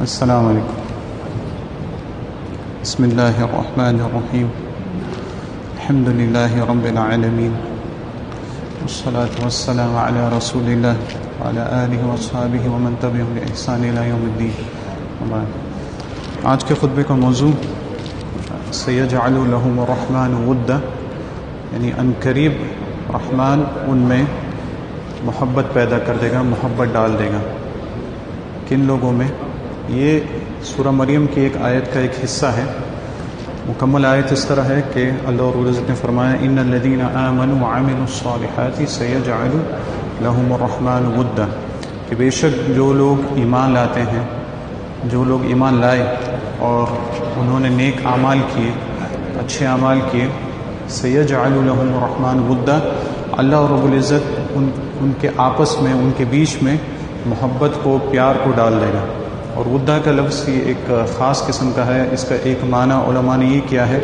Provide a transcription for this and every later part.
السلام علیکم. بسم اللہ الرحمن الرحیم. الحمد للہ رب العالمین والصلاة والسلام علی رسول اللہ وعلی آلہ واصحابہ ومن تبعہم بإحسان الی یوم الدین. آج کے خطبے کا موضوع سیجعل لہم الرحمن ودا، یعنی ان قریب رحمان ان میں محبت پیدا کر دے گا، محبت ڈال دے گا. کن لوگوں میں؟ یہ سورہ مریم کی ایک آیت کا ایک حصہ ہے. مکمل آیت اس طرح ہے کہ اللہ رب العزت نے فرمایا ان الذین آمنوا وعملوا الصالحات سیجعل لہم الرحمن ودا، کہ بے شک جو لوگ ایمان لاتے ہیں، جو لوگ ایمان لائے اور انہوں نے نیک اعمال کیے، اچھے اعمال کیے، سیجعل لہم الرحمن ودا، اللہ رب العزت ان کے آپس میں، ان کے بیچ میں محبت کو، پیار کو ڈال دے گا. اور ودا کا لفظ یہ ایک خاص قسم کا ہے. اس کا ایک معنی علماء نے یہ کیا ہے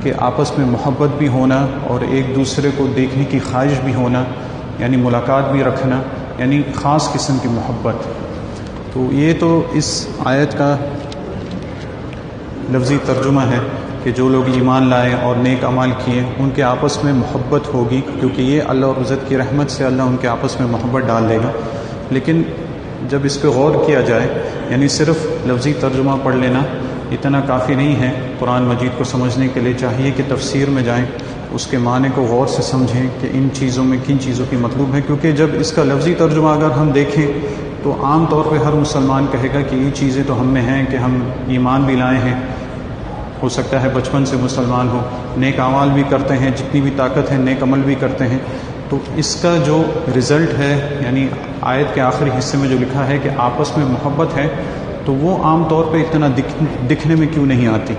کہ آپس میں محبت بھی ہونا اور ایک دوسرے کو دیکھنے کی خواہش بھی ہونا، یعنی ملاقات بھی رکھنا، یعنی خاص قسم کی محبت. تو یہ تو اس آیت کا لفظی ترجمہ ہے کہ جو لوگ ایمان لائے اور نیک عمل کیے ان کے آپس میں محبت ہوگی، کیونکہ یہ اللہ اور عزت کی رحمت سے اللہ ان کے آپس میں محبت ڈال دے گا. لیکن جب اس پہ غور کیا جائے، یعنی صرف لفظی ترجمہ پڑھ لینا اتنا کافی نہیں ہے. قرآن مجید کو سمجھنے کے لیے چاہیے کہ تفسیر میں جائیں، اس کے معنی کو غور سے سمجھیں کہ ان چیزوں میں کن چیزوں کی مطلوب ہے. کیونکہ جب اس کا لفظی ترجمہ اگر ہم دیکھیں تو عام طور پہ ہر مسلمان کہے گا کہ یہ چیزیں تو ہم میں ہیں کہ ہم ایمان بھی لائے ہیں، ہو سکتا ہے بچپن سے مسلمان ہو، نیک اعمال بھی کرتے ہیں، جتنی بھی طاقت ہے نیک عمل بھی کرتے ہیں. تو اس کا جو رزلٹ ہے، یعنی آیت کے آخری حصے میں جو لکھا ہے کہ آپس میں محبت ہے، تو وہ عام طور پہ اتنا دکھنے میں کیوں نہیں آتی.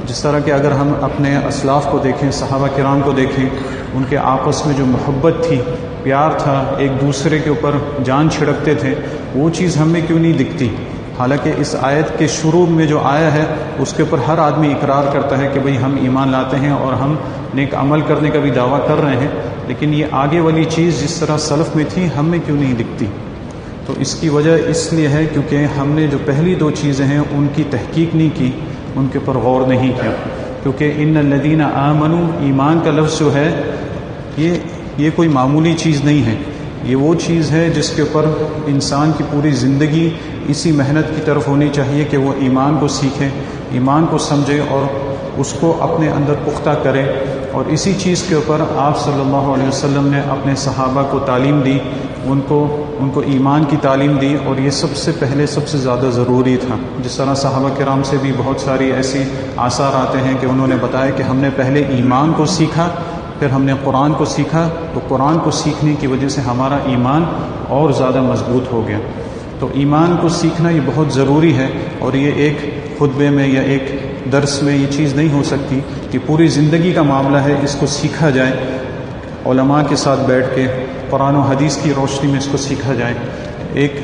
جس طرح کہ اگر ہم اپنے اسلاف کو دیکھیں، صحابہ کرام کو دیکھیں، ان کے آپس میں جو محبت تھی، پیار تھا، ایک دوسرے کے اوپر جان چھڑکتے تھے، وہ چیز ہم میں کیوں نہیں دکھتی. حالانکہ اس آیت کے شروع میں جو آیا ہے اس کے اوپر ہر آدمی اقرار کرتا ہے کہ بھئی ہم ایمان لاتے ہیں اور ہم نیک عمل کرنے کا بھی دعویٰ کر رہے ہیں، لیکن یہ آگے والی چیز جس طرح سلف میں تھی ہم میں کیوں نہیں دکھتی. تو اس کی وجہ اس لیے ہے کیونکہ ہم نے جو پہلی دو چیزیں ہیں ان کی تحقیق نہیں کی، ان کے اوپر غور نہیں کیا. کیونکہ ان الذین آمنوا، ایمان کا لفظ جو ہے یہ کوئی معمولی چیز نہیں ہے. یہ وہ چیز ہے جس کے اوپر انسان کی پوری زندگی اسی محنت کی طرف ہونی چاہیے کہ وہ ایمان کو سیکھے، ایمان کو سمجھے اور اس کو اپنے اندر پختہ کرے. اور اسی چیز کے اوپر آپ صلی اللہ علیہ وسلم نے اپنے صحابہ کو تعلیم دی، ان کو ایمان کی تعلیم دی، اور یہ سب سے پہلے سب سے زیادہ ضروری تھا. جس طرح صحابہ کرام سے بھی بہت ساری ایسی آثار آتے ہیں کہ انہوں نے بتایا کہ ہم نے پہلے ایمان کو سیکھا، پھر ہم نے قرآن کو سیکھا، تو قرآن کو سیکھنے کی وجہ سے ہمارا ایمان اور زیادہ مضبوط ہو گیا. تو ایمان کو سیکھنا یہ بہت ضروری ہے، اور یہ ایک خطبے میں یا ایک درس میں یہ چیز نہیں ہو سکتی کہ پوری زندگی کا معاملہ ہے، اس کو سیکھا جائے، علماء کے ساتھ بیٹھ کے قرآن و حدیث کی روشنی میں اس کو سیکھا جائے. ایک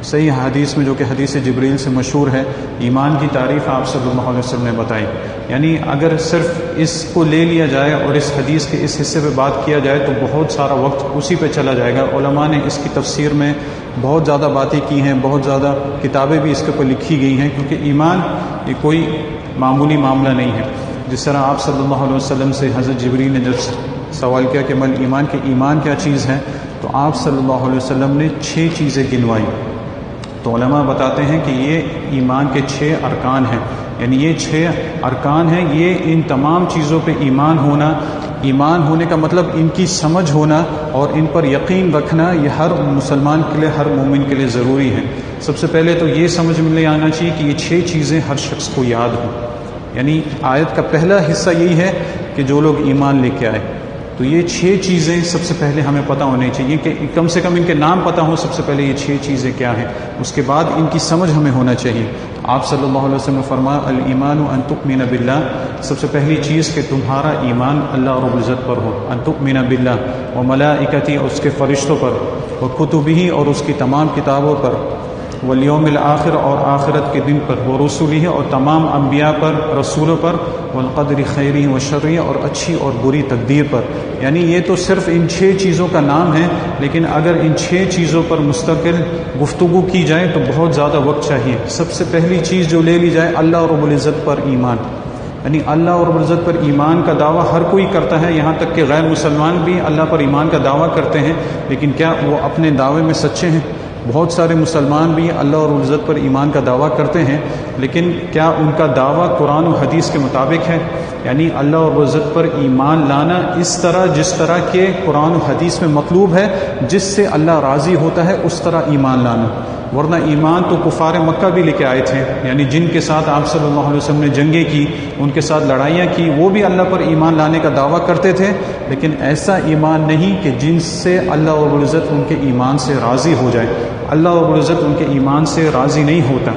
صحیح حدیث میں جو کہ حدیث جبریل سے مشہور ہے، ایمان کی تعریف آپ صلی اللہ علیہ وسلم نے بتائی. یعنی اگر صرف اس کو لے لیا جائے اور اس حدیث کے اس حصے پہ بات کیا جائے تو بہت سارا وقت اسی پہ چلا جائے گا. علماء نے اس کی تفسیر میں بہت زیادہ باتیں کی ہیں، بہت زیادہ کتابیں بھی اس کے اوپر لکھی گئی ہیں، کیونکہ ایمان یہ کوئی معمولی معاملہ نہیں ہے. جس طرح آپ صلی اللہ علیہ وسلم سے حضرت جبریل نے جب سوال کیا کہ من ایمان، کہ ایمان کیا چیز ہے، تو آپ صلی اللہ علیہ وسلم نے 6 چیزیں گنوائی. تو علماء بتاتے ہیں کہ یہ ایمان کے 6 ارکان ہیں. یعنی یہ 6 ارکان ہیں، یہ ان تمام چیزوں پہ ایمان ہونا، ایمان ہونے کا مطلب ان کی سمجھ ہونا اور ان پر یقین رکھنا، یہ ہر مسلمان کے لیے، ہر مومن کے لیے ضروری ہے. سب سے پہلے تو یہ سمجھ میں آنا چاہیے کہ یہ 6 چیزیں ہر شخص کو یاد ہوں. یعنی آیت کا پہلا حصہ یہی ہے کہ جو لوگ ایمان لے کے آئے، تو یہ 6 چیزیں سب سے پہلے ہمیں پتہ ہونی چاہیے، کہ کم سے کم ان کے نام پتہ ہوں. سب سے پہلے یہ 6 چیزیں کیا ہیں، اس کے بعد ان کی سمجھ ہمیں ہونا چاہیے. آپ صلی اللہ علیہ وسلم نے فرمایا الایمان ان تؤمن باللہ، سب سے پہلی چیز کہ تمہارا ایمان اللہ رب العزت پر ہو. ان تؤمن باللہ وملائکتہ، اس کے فرشتوں پر، وکتبہ، اور اس کی تمام کتابوں پر، والیوم الآخر اور آخرت کے دن پر، ورسلہ اور تمام انبیاء پر، رسولوں پر، والقدر خیرہ و شرہ اور اچھی اور بری تقدیر پر۔ یعنی یہ تو صرف ان 6 چیزوں کا نام ہے، لیکن اگر ان 6 چیزوں پر مستقل گفتگو کی جائے تو بہت زیادہ وقت چاہیے۔ سب سے پہلی چیز جو لے لی جائے، اللہ رب العزت پر ایمان، یعنی اللہ رب العزت پر ایمان کا دعویٰ ہر کوئی کرتا ہے، یہاں تک کہ غیر مسلمان بھی اللہ پر ایمان کا دعویٰ کرتے ہیں، لیکن کیا وہ اپنے دعوے میں سچے ہیں؟ بہت سارے مسلمان بھی اللہ رب العزت پر ایمان کا دعویٰ کرتے ہیں، لیکن کیا ان کا دعویٰ قرآن و حدیث کے مطابق ہے؟ یعنی اللہ رب العزت پر ایمان لانا اس طرح جس طرح کہ قرآن و حدیث میں مطلوب ہے، جس سے اللہ راضی ہوتا ہے، اس طرح ایمان لانا۔ ورنہ ایمان تو کفار مکہ بھی لے کے آئے تھے، یعنی جن کے ساتھ آپ صلی اللہ علیہ وسلم نے جنگیں کی، ان کے ساتھ لڑائیاں کی، وہ بھی اللہ پر ایمان لانے کا دعویٰ کرتے تھے، لیکن ایسا ایمان نہیں کہ جن سے اللہ رب العزت ان کے ایمان سے راضی ہو جائے۔ اللہ رب العزت ان کے ایمان سے راضی نہیں ہوتا۔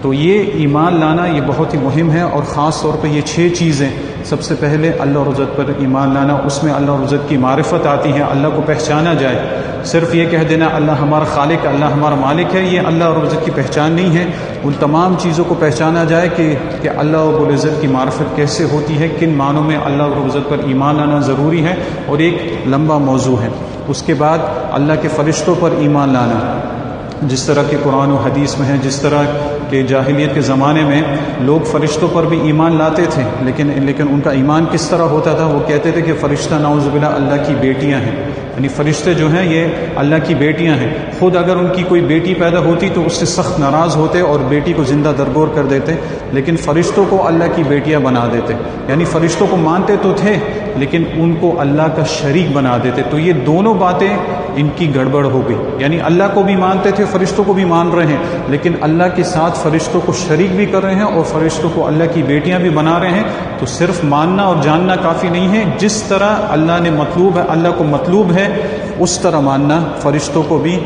تو یہ ایمان لانا یہ بہت ہی مہم ہے، اور خاص طور پہ یہ 6 چیزیں۔ سب سے پہلے اللہ رب العزت پر ایمان لانا، اس میں اللہ رب العزت کی معرفت آتی ہے، اللہ کو پہچانا جائے۔ صرف یہ کہہ دینا اللہ ہمارا خالق، اللہ ہمارا مالک ہے، یہ اللہ رب العزت کی پہچان نہیں ہے۔ ان تمام چیزوں کو پہچانا جائے کہ اللہ رب العزت کی معرفت کیسے ہوتی ہے، کن معنوں میں اللہ رب العزت پر ایمان لانا ضروری ہے، اور ایک لمبا موضوع ہے۔ اس کے بعد اللہ کے فرشتوں پر ایمان لانا، جس طرح کہ قرآن و حدیث میں ہے، جس طرح کہ جاہلیت کے زمانے میں لوگ فرشتوں پر بھی ایمان لاتے تھے، لیکن ان کا ایمان کس طرح ہوتا تھا؟ وہ کہتے تھے کہ فرشتہ نعوذ باللہ اللہ کی بیٹیاں ہیں، یعنی فرشتے جو ہیں یہ اللہ کی بیٹیاں ہیں۔ خود اگر ان کی کوئی بیٹی پیدا ہوتی تو اس سے سخت ناراض ہوتے اور بیٹی کو زندہ درگور کر دیتے، لیکن فرشتوں کو اللہ کی بیٹیاں بنا دیتے، یعنی فرشتوں کو مانتے تو تھے لیکن ان کو اللہ کا شریک بنا دیتے۔ تو یہ دونوں باتیں ان کی گڑبڑ ہو گئی، یعنی اللہ کو بھی مانتے تھے، فرشتوں کو بھی مان رہے ہیں، لیکن اللہ کے ساتھ فرشتوں کو شریک بھی کر رہے ہیں اور فرشتوں کو اللہ کی بیٹیاں بھی بنا رہے ہیں۔ تو صرف ماننا اور جاننا کافی نہیں ہے، جس طرح اللہ نے مطلوب ہے، اللہ کو مطلوب ہے، اس طرح ماننا، فرشتوں کو بھی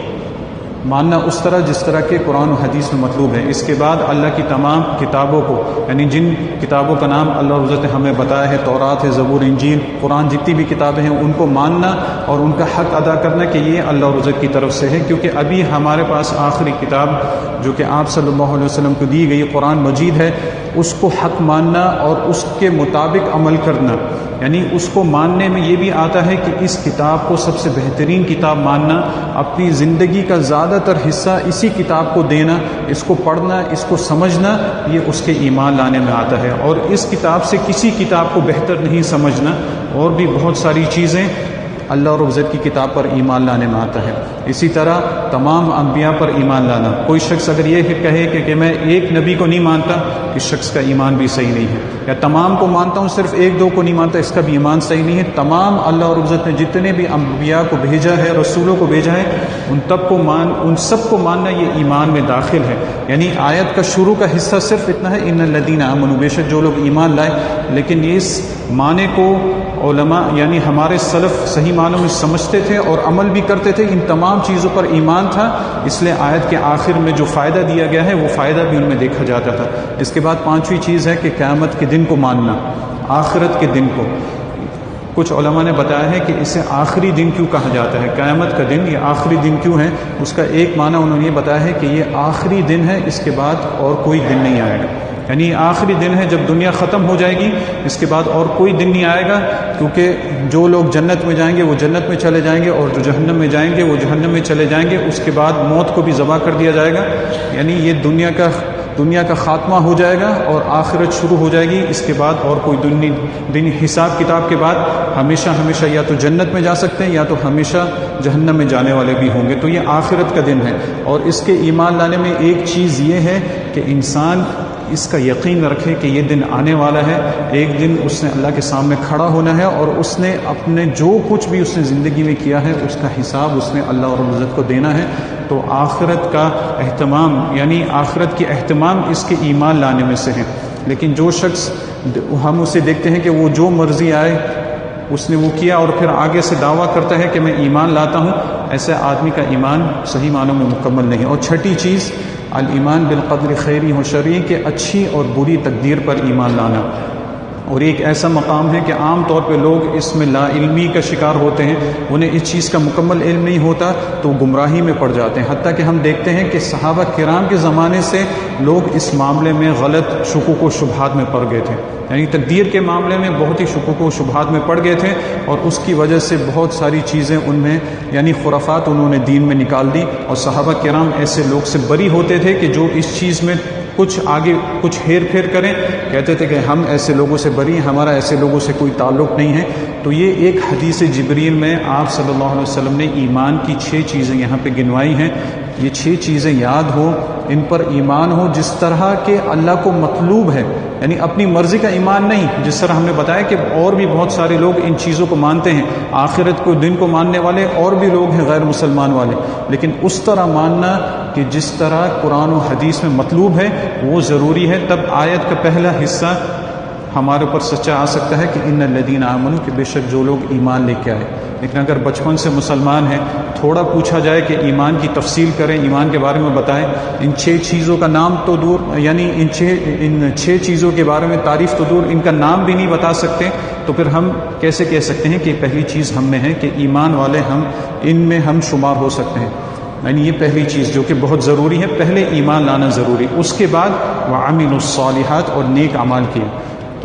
ماننا اس طرح جس طرح کہ قرآن و حدیث میں مطلوب ہے۔ اس کے بعد اللہ کی تمام کتابوں کو، یعنی جن کتابوں کا نام اللہ رب العزت نے ہمیں بتایا ہے، تورات ہے، زبور، انجیل، قرآن، جتنی بھی کتابیں ہیں، ان کو ماننا اور ان کا حق ادا کرنا کہ یہ اللہ رب العزت کی طرف سے ہے، کیونکہ ابھی ہمارے پاس آخری کتاب جو کہ آپ صلی اللہ علیہ وسلم کو دی گئی قرآن مجید ہے، اس کو حق ماننا اور اس کے مطابق عمل کرنا، یعنی اس کو ماننے میں یہ بھی آتا ہے کہ اس کتاب کو سب سے بہترین کتاب ماننا، اپنی زندگی کا زیادہ تر حصہ اسی کتاب کو دینا، اس کو پڑھنا، اس کو سمجھنا، یہ اس کے ایمان لانے میں آتا ہے، اور اس کتاب سے کسی کتاب کو بہتر نہیں سمجھنا، اور بھی بہت ساری چیزیں اللہ رب العزت کی کتاب پر ایمان لانے میں آتا ہے۔ اسی طرح تمام انبیاء پر ایمان لانا، کوئی شخص اگر یہ کہے کہ میں ایک نبی کو نہیں مانتا، اس شخص کا ایمان بھی صحیح نہیں ہے، یا تمام کو مانتا ہوں صرف ایک دو کو نہیں مانتا، اس کا بھی ایمان صحیح نہیں ہے۔ تمام اللہ رب العزت نے جتنے بھی انبیاء کو بھیجا ہے، رسولوں کو بھیجا ہے، ان سب کو ماننا یہ ایمان میں داخل ہے۔ یعنی آیت کا شروع کا حصہ صرف اتنا ہے، ان الذین آمنوا، بے شک جو لوگ ایمان لائے، لیکن اس معنی کو علماء یعنی ہمارے سلف صحیح معنوں میں سمجھتے تھے اور عمل بھی کرتے تھے، ان تمام چیزوں پر ایمان تھا، اس لیے آیت کے آخر میں جو فائدہ دیا گیا ہے وہ فائدہ بھی ان میں دیکھا جاتا تھا۔ اس کے بعد 5ویں چیز ہے کہ قیامت کے دن کو ماننا، آخرت کے دن کو۔ کچھ علماء نے بتایا ہے کہ اسے آخری دن کیوں کہا جاتا ہے، قیامت کا دن یہ آخری دن کیوں ہے؟ اس کا ایک معنی انہوں نے یہ بتایا ہے کہ یہ آخری دن ہے، اس کے بعد اور کوئی دن نہیں آئے گا، یعنی آخری دن ہے، جب دنیا ختم ہو جائے گی اس کے بعد اور کوئی دن نہیں آئے گا، کیونکہ جو لوگ جنت میں جائیں گے وہ جنت میں چلے جائیں گے، اور جو جہنم میں جائیں گے وہ جہنم میں چلے جائیں گے۔ اس کے بعد موت کو بھی ذبح کر دیا جائے گا، یعنی یہ دنیا کا خاتمہ ہو جائے گا اور آخرت شروع ہو جائے گی۔ اس کے بعد اور کوئی دن حساب کتاب کے بعد ہمیشہ یا تو جنت میں جا سکتے ہیں یا تو ہمیشہ جہنم میں جانے والے بھی ہوں گے۔ تو یہ آخرت کا دن ہے، اور اس کے ایمان لانے میں ایک چیز یہ ہے کہ انسان اس کا یقین رکھے کہ یہ دن آنے والا ہے، ایک دن اس نے اللہ کے سامنے کھڑا ہونا ہے، اور اس نے اپنے جو کچھ بھی اس نے زندگی میں کیا ہے اس کا حساب اس نے اللہ رب العزت کو دینا ہے۔ تو آخرت کا اہتمام، یعنی آخرت کی اہتمام اس کے ایمان لانے میں سے ہے۔ لیکن جو شخص ہم اسے دیکھتے ہیں کہ وہ جو مرضی آئے اس نے وہ کیا اور پھر آگے سے دعویٰ کرتا ہے کہ میں ایمان لاتا ہوں، ایسے آدمی کا ایمان صحیح معنوں میں مکمل نہیں۔ اور 6ٹھی چیز الایمان بالقدر خیری و شرری، کہ اچھی اور بری تقدیر پر ایمان لانا۔ اور ایک ایسا مقام ہے کہ عام طور پہ لوگ اس میں لا علمی کا شکار ہوتے ہیں، انہیں اس چیز کا مکمل علم نہیں ہوتا تو گمراہی میں پڑ جاتے ہیں. حتیٰ کہ ہم دیکھتے ہیں کہ صحابہ کرام کے زمانے سے لوگ اس معاملے میں غلط شکوک و شبہات میں پڑ گئے تھے، یعنی تقدیر کے معاملے میں بہت ہی شکوک و شبہات میں پڑ گئے تھے، اور اس کی وجہ سے بہت ساری چیزیں ان میں یعنی خرافات انہوں نے دین میں نکال دی. اور صحابہ کرام ایسے لوگ سے بری ہوتے تھے کہ جو اس چیز میں کچھ آگے کچھ ہیر پھیر کریں، کہتے تھے کہ ہم ایسے لوگوں سے بری ہیں، ہمارا ایسے لوگوں سے کوئی تعلق نہیں ہے. تو یہ ایک حدیث جبریل میں آپ صلی اللہ علیہ وسلم نے ایمان کی 6 چیزیں یہاں پہ گنوائی ہیں. یہ 6 چیزیں یاد ہو، ان پر ایمان ہو جس طرح کہ اللہ کو مطلوب ہے، یعنی اپنی مرضی کا ایمان نہیں. جس طرح ہم نے بتایا کہ اور بھی بہت سارے لوگ ان چیزوں کو مانتے ہیں، آخرت کو دن کو ماننے والے اور بھی لوگ ہیں غیر مسلمان والے، لیکن اس طرح ماننا کہ جس طرح قرآن و حدیث میں مطلوب ہے وہ ضروری ہے. تب آیت کا پہلا حصہ ہمارے اوپر سچا آ سکتا ہے کہ ان الذین آمنوا، کہ بے شک جو لوگ ایمان لے کے آئے. لیکن اگر بچپن سے مسلمان ہیں، تھوڑا پوچھا جائے کہ ایمان کی تفصیل کریں، ایمان کے بارے میں بتائیں، ان 6 چیزوں کا نام تو دور، یعنی ان 6 چیزوں کے بارے میں تعریف تو دور، ان کا نام بھی نہیں بتا سکتے، تو پھر ہم کیسے کہہ سکتے ہیں کہ پہلی چیز ہم میں ہے کہ ایمان والے ہم ان میں ہم شمار ہو سکتے ہیں. یعنی یہ پہلی چیز جو کہ بہت ضروری ہے، پہلے ایمان لانا ضروری، اس کے بعد وعملوا الصالحات، اور نیک اعمال کیے.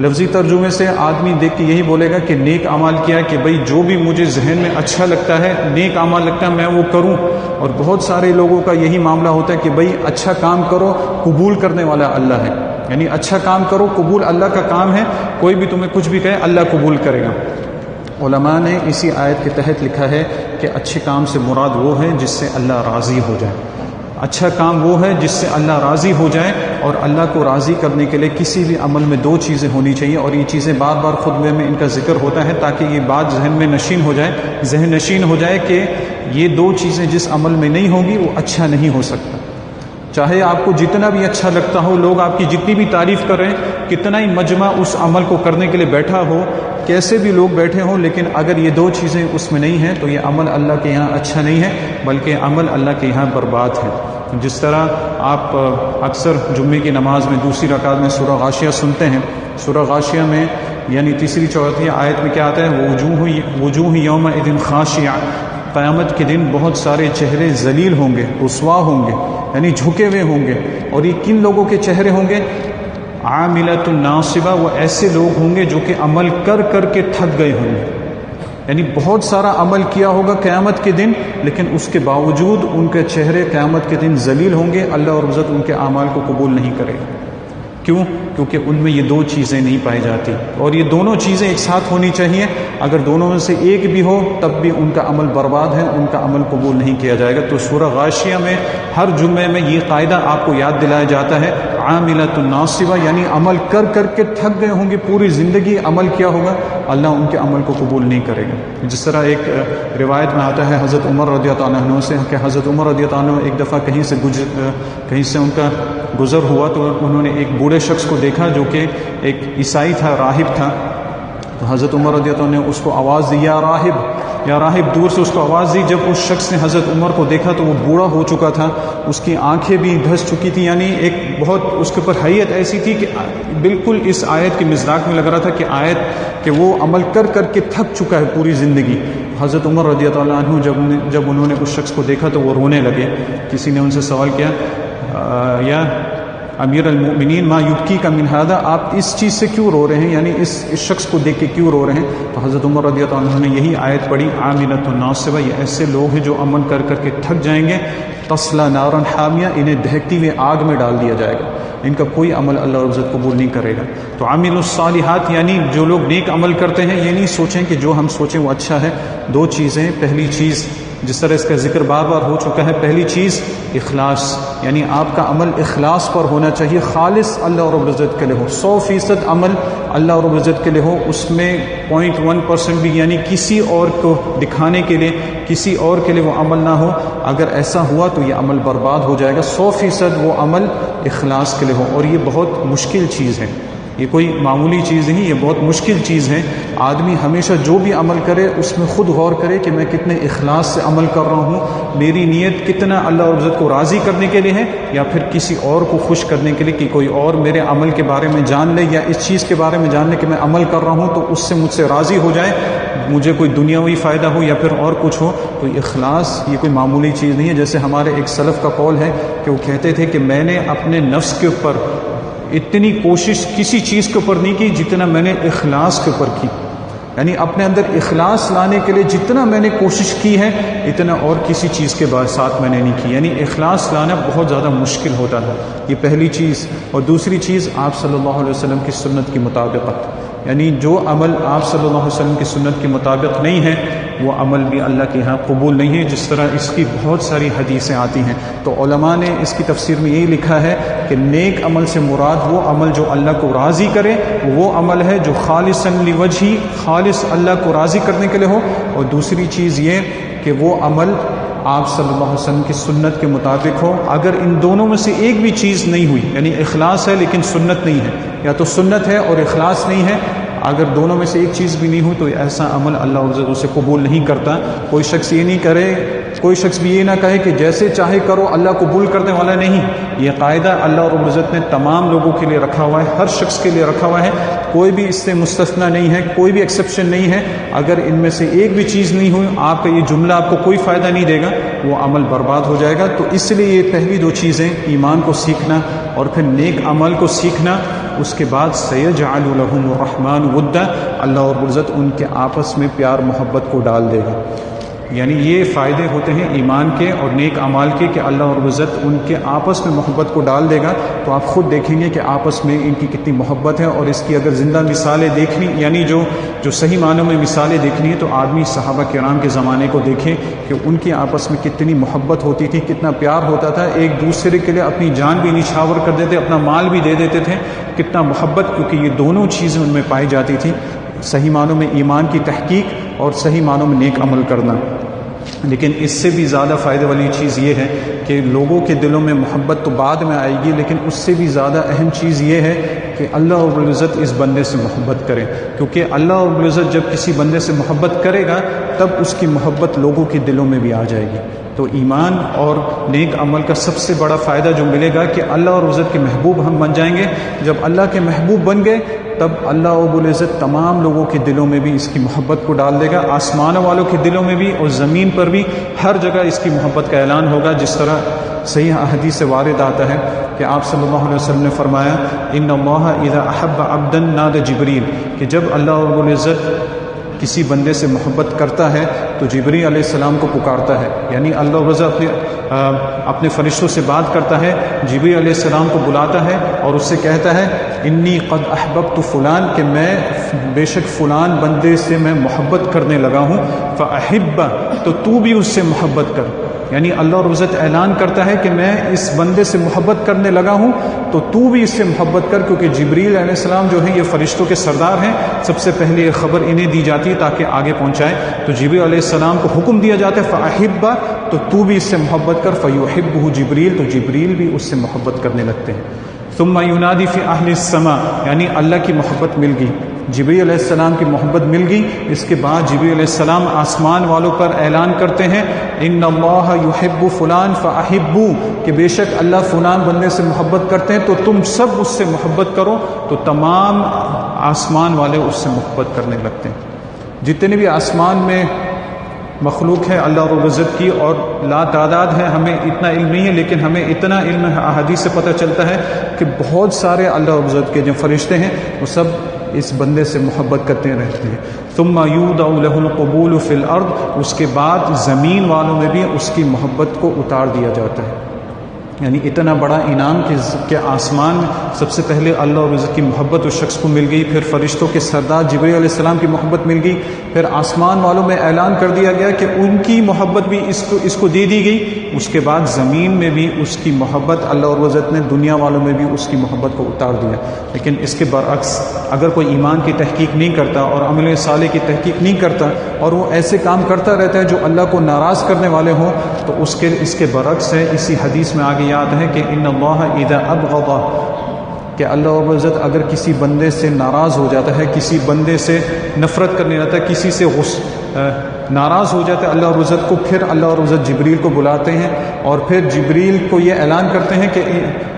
لفظی ترجمے سے آدمی دیکھ کے یہی بولے گا کہ نیک اعمال کیا، کہ بھئی جو بھی مجھے ذہن میں اچھا لگتا ہے، نیک اعمال لگتا ہے، میں وہ کروں. اور بہت سارے لوگوں کا یہی معاملہ ہوتا ہے کہ بھئی اچھا کام کرو، قبول کرنے والا اللہ ہے. یعنی اچھا کام کرو، قبول اللہ کا کام ہے، کوئی بھی تمہیں کچھ بھی کہے اللہ قبول کرے گا. علماء نے اسی آیت کے تحت لکھا ہے کہ اچھے کام سے مراد وہ ہے جس سے اللہ راضی ہو جائے. اچھا کام وہ ہے جس سے اللہ راضی ہو جائے، اور اللہ کو راضی کرنے کے لیے کسی بھی عمل میں 2 چیزیں ہونی چاہیے، اور یہ چیزیں بار بار خطبے میں ان کا ذکر ہوتا ہے تاکہ یہ بات ذہن میں نشین ہو جائے، ذہن نشین ہو جائے کہ یہ 2 چیزیں جس عمل میں نہیں ہوں گی وہ اچھا نہیں ہو سکتا. چاہے آپ کو جتنا بھی اچھا لگتا ہو، لوگ آپ کی جتنی بھی تعریف کریں، کتنا ہی مجمع اس عمل کو کرنے کے لیے بیٹھا ہو، کیسے بھی لوگ بیٹھے ہوں، لیکن اگر یہ 2 چیزیں اس میں نہیں ہیں تو یہ عمل اللہ کے یہاں اچھا نہیں ہے، بلکہ عمل اللہ کے یہاں برباد ہے. جس طرح آپ اکثر جمعے کی نماز میں دوسری رکعت میں سورہ غاشیہ سنتے ہیں. سورہ غاشیہ میں یعنی تیسری چوتھی آیت میں کیا آتا ہے؟ وجوہ یومئذ خاشعہ، قیامت کے دن بہت سارے چہرے ذلیل ہوں گے، رسوا ہوں گے، یعنی جھکے ہوئے ہوں گے. اور یہ کن لوگوں کے چہرے ہوں گے؟ عاملۃ ناصبہ، وہ ایسے لوگ ہوں گے جو کہ عمل کر کر کے تھک گئے ہوں گے. یعنی بہت سارا عمل کیا ہوگا قیامت کے دن، لیکن اس کے باوجود ان کے چہرے قیامت کے دن ذلیل ہوں گے، اللہ اور عزت ان کے اعمال کو قبول نہیں کرے گا. کیوں؟ کیونکہ ان میں یہ 2 چیزیں نہیں پائی جاتی، اور یہ دونوں چیزیں ایک ساتھ ہونی چاہیے. اگر دونوں میں سے ایک بھی ہو تب بھی ان کا عمل برباد ہے، ان کا عمل قبول نہیں کیا جائے گا. تو سورہ غاشیہ میں ہر جمعے میں یہ قاعدہ آپ کو یاد دلایا جاتا ہے، عاملۃ ناصبہ، یعنی عمل کر کر کے تھک گئے ہوں گے، پوری زندگی عمل کیا ہوگا، اللہ ان کے عمل کو قبول نہیں کرے گا. جس طرح ایک روایت میں آتا ہے حضرت عمر رضی اللہ عنہ سے کہ حضرت عمر رضی اللہ عنہ ایک دفعہ کہیں سے ان کا گزر ہوا تو انہوں نے ایک بوڑھے شخص کو دیکھا جو کہ ایک عیسائی تھا، راہب تھا. تو حضرت عمر رضی اللہ عنہ نے اس کو آواز دی، یا راہب، یا راہب، دور سے اس کو آواز دی. جب اس شخص نے حضرت عمر کو دیکھا تو وہ بوڑھا ہو چکا تھا، اس کی آنکھیں بھی دھس چکی تھیں، یعنی ایک بہت اس کے اوپر حیت ایسی تھی کہ بالکل اس آیت کے مزاق میں لگ رہا تھا کہ آیت کہ وہ عمل کر کر کے تھک چکا ہے پوری زندگی. حضرت عمر رضی اللہ عنہ جب انہوں نے اس شخص کو دیکھا تو وہ رونے لگے. کسی نے ان سے سوال کیا، یا امیر المؤمنین ما یبکی کا من ھذا، آپ اس چیز سے کیوں رو رہے ہیں، یعنی اس شخص کو دیکھ کے کیوں رو رہے ہیں؟ تو حضرت عمر رضی اللہ عنہ نے یہی آیت پڑھی، عاملۃ ناصبہ، یہ ایسے لوگ ہیں جو عمل کر کر کے تھک جائیں گے، تصلی نارا حامیہ، انہیں دہکتی ہوئے آگ میں ڈال دیا جائے گا، ان کا کوئی عمل اللہ رب العزت قبول نہیں کرے گا. تو عامل الصالحات یعنی جو لوگ نیک عمل کرتے ہیں، یہ نہیں سوچیں کہ جو ہم سوچیں وہ اچھا ہے. 2 چیزیں، پہلی چیز جس طرح اس کا ذکر بار بار ہو چکا ہے، پہلی چیز اخلاص، یعنی آپ کا عمل اخلاص پر ہونا چاہیے، خالص اللہ رب العزت کے لیے ہو، 100% عمل اللہ رب العزت کے لیے ہو، اس میں 0.1% بھی یعنی کسی اور کو دکھانے کے لیے، کسی اور کے لیے وہ عمل نہ ہو. اگر ایسا ہوا تو یہ عمل برباد ہو جائے گا. 100% وہ عمل اخلاص کے لیے ہو، اور یہ بہت مشکل چیز ہے. یہ کوئی معمولی چیز نہیں، یہ بہت مشکل چیز ہے۔ آدمی ہمیشہ جو بھی عمل کرے اس میں خود غور کرے کہ میں کتنے اخلاص سے عمل کر رہا ہوں، میری نیت کتنا اللہ رب العزت کو راضی کرنے کے لیے ہے یا پھر کسی اور کو خوش کرنے کے لیے کہ کوئی اور میرے عمل کے بارے میں جان لے یا اس چیز کے بارے میں جان لے کہ میں عمل کر رہا ہوں تو اس سے مجھ سے راضی ہو جائے، مجھے کوئی دنیاوی فائدہ ہو یا پھر اور کچھ ہو۔ تو اخلاص یہ کوئی معمولی چیز نہیں ہے۔ جیسے ہمارے ایک سلف کا قول ہے کہ وہ کہتے تھے کہ میں نے اپنے نفس کے اوپر اتنی کوشش کسی چیز کے اوپر نہیں کی جتنا میں نے اخلاص کے اوپر کی، یعنی اپنے اندر اخلاص لانے کے لیے جتنا میں نے کوشش کی ہے اتنا اور کسی چیز کے ساتھ میں نے نہیں کی، یعنی اخلاص لانا بہت زیادہ مشکل ہوتا ہے، یہ پہلی چیز۔ اور دوسری چیز آپ صلی اللہ علیہ وسلم کی سنت کی مطابقت، یعنی جو عمل آپ صلی اللہ علیہ وسلم کی سنت کے مطابق نہیں ہے وہ عمل بھی اللہ کے ہاں قبول نہیں ہے، جس طرح اس کی بہت ساری حدیثیں آتی ہیں۔ تو علماء نے اس کی تفسیر میں یہی لکھا ہے کہ نیک عمل سے مراد وہ عمل جو اللہ کو راضی کرے، وہ عمل ہے جو خالصاً لوجہہ، خالص اللہ کو راضی کرنے کے لیے ہو، اور دوسری چیز یہ کہ وہ عمل آپ صلی اللہ علیہ وسلم کی سنت کے مطابق ہو۔ اگر ان دونوں میں سے ایک بھی چیز نہیں ہوئی، یعنی اخلاص ہے لیکن سنت نہیں ہے، یا تو سنت ہے اور اخلاص نہیں ہے، اگر دونوں میں سے ایک چیز بھی نہیں ہو تو ایسا عمل اللہ عز و جل اسے قبول نہیں کرتا۔ کوئی شخص یہ نہیں کرے، کوئی شخص بھی یہ نہ کہے کہ جیسے چاہے کرو، اللہ قبول کرنے والا نہیں۔ یہ قاعدہ اللہ رب العزت نے تمام لوگوں کے لیے رکھا ہوا ہے، ہر شخص کے لیے رکھا ہوا ہے، کوئی بھی اس سے مستثنیٰ نہیں ہے، کوئی بھی ایکسیپشن نہیں ہے۔ اگر ان میں سے ایک بھی چیز نہیں ہوئی، آپ کا یہ جملہ آپ کو کوئی فائدہ نہیں دے گا، وہ عمل برباد ہو جائے گا۔ تو اس لیے یہ پہلی دو چیزیں، ایمان کو سیکھنا اور پھر نیک عمل کو سیکھنا، اس کے بعد سیجعل لہم الرحمن ودا، اللہ رب العزت ان کے آپس میں پیار محبت کو ڈال دے گا۔ یعنی یہ فائدے ہوتے ہیں ایمان کے اور نیک اعمال کے کہ اللہ رب العزت ان کے آپس میں محبت کو ڈال دے گا۔ تو آپ خود دیکھیں گے کہ آپس میں ان کی کتنی محبت ہے، اور اس کی اگر زندہ مثالیں دیکھنی، یعنی جو صحیح معنوں میں مثالیں دیکھنی ہے، تو آدمی صحابہ کرام کے زمانے کو دیکھیں کہ ان کی آپس میں کتنی محبت ہوتی تھی، کتنا پیار ہوتا تھا، ایک دوسرے کے لیے اپنی جان بھی نچھاور کر دیتے، اپنا مال بھی دے دیتے تھے، کتنا محبت، کیونکہ یہ دونوں چیزیں ان میں پائی جاتی تھی، صحیح معنوں میں ایمان کی تحقیق اور صحیح معنوں میں نیک عمل کرنا۔ لیکن اس سے بھی زیادہ فائدے والی چیز یہ ہے کہ لوگوں کے دلوں میں محبت تو بعد میں آئے گی، لیکن اس سے بھی زیادہ اہم چیز یہ ہے کہ اللہ رب العزت اس بندے سے محبت کرے، کیونکہ اللہ رب العزت جب کسی بندے سے محبت کرے گا تب اس کی محبت لوگوں کے دلوں میں بھی آ جائے گی۔ تو ایمان اور نیک عمل کا سب سے بڑا فائدہ جو ملے گا کہ اللہ اور عزت کے محبوب ہم بن جائیں گے۔ جب اللہ کے محبوب بن گئے تب اللہ رب العزت تمام لوگوں کے دلوں میں بھی اس کی محبت کو ڈال دے گا، آسمانوں والوں کے دلوں میں بھی اور زمین پر بھی، ہر جگہ اس کی محبت کا اعلان ہوگا۔ جس طرح صحیح حدیث سے وارد آتا ہے کہ آپ صلی اللہ علیہ وسلم نے فرمایا ان اللہ اذا احب عبدا نادى جبریل، کہ جب اللہ رب العزت کسی بندے سے محبت کرتا ہے تو جبریل علیہ السلام کو پکارتا ہے، یعنی اللہ رب العزت اپنے فرشتوں سے بات کرتا ہے، جبریل علیہ السلام کو بلاتا ہے اور اس سے کہتا ہے انی قد احببت فلان، کہ میں بے شک فلان بندے سے میں محبت کرنے لگا ہوں، فاحب، تو تو بھی اس سے محبت کر۔ یعنی اللہ رب العزت اعلان کرتا ہے کہ میں اس بندے سے محبت کرنے لگا ہوں تو تو بھی اس سے محبت کر، کیونکہ جبریل علیہ السلام جو ہیں یہ فرشتوں کے سردار ہیں، سب سے پہلے یہ خبر انہیں دی جاتی ہے تاکہ آگے پہنچائے۔ تو جبریل علیہ السلام کو حکم دیا جاتا ہے فاحب، تو تو بھی اس سے محبت کر، فیحبہ جبریل، تو جبریل بھی اس سے محبت کرنے لگتے ہیں۔ ثم ینادی فی اہل السماء، یعنی اللہ کی محبت مل گئی، جبریل علیہ السلام کی محبت مل گئی، اس کے بعد جبریل علیہ السلام آسمان والوں پر اعلان کرتے ہیں ان اللہ یحب فلان فاحبوا، کہ بے شک اللہ فلان بندے سے محبت کرتے ہیں تو تم سب اس سے محبت کرو، تو تمام آسمان والے اس سے محبت کرنے لگتے ہیں۔ جتنے بھی آسمان میں مخلوق ہے اللہ رب العزت کی، اور لا تعداد ہے، ہمیں اتنا علم نہیں ہے، لیکن ہمیں اتنا علم ہے، احادیث سے پتہ چلتا ہے کہ بہت سارے اللہ رب العزت کے جو فرشتے ہیں وہ سب اس بندے سے محبت کرتے رہتے ہیں۔ ثم یودع له القبول فی الارض، اس کے بعد زمین والوں میں بھی اس کی محبت کو اتار دیا جاتا ہے۔ یعنی اتنا بڑا انعام کہ آسمان میں سب سے پہلے اللہ اور عزت کی محبت اس شخص کو مل گئی، پھر فرشتوں کے سردار جبریل علیہ السلام کی محبت مل گئی، پھر آسمان والوں میں اعلان کر دیا گیا کہ ان کی محبت بھی اس کو دے دی گئی، اس کے بعد زمین میں بھی اس کی محبت اللہ اور عزت نے دنیا والوں میں بھی اس کی محبت کو اتار دیا۔ لیکن اس کے برعکس اگر کوئی ایمان کی تحقیق نہیں کرتا اور عمل صالح کی تحقیق نہیں کرتا اور وہ ایسے کام کرتا رہتا ہے جو اللہ کو ناراض کرنے والے ہوں، تو اس کے برعکس ہے، اسی حدیث میں آگے یاد ہے کہ ان اللہ اذا ابغض کہ اللہ رب العزت اگر کسی بندے سے ناراض ہو جاتا ہے، کسی بندے سے نفرت کرنے لگتا ہے، کسی سے ناراض ہو جاتا ہے اللہ رب العزت کو، پھر اللہ رب العزت جبریل کو بلاتے ہیں اور پھر جبریل کو یہ اعلان کرتے ہیں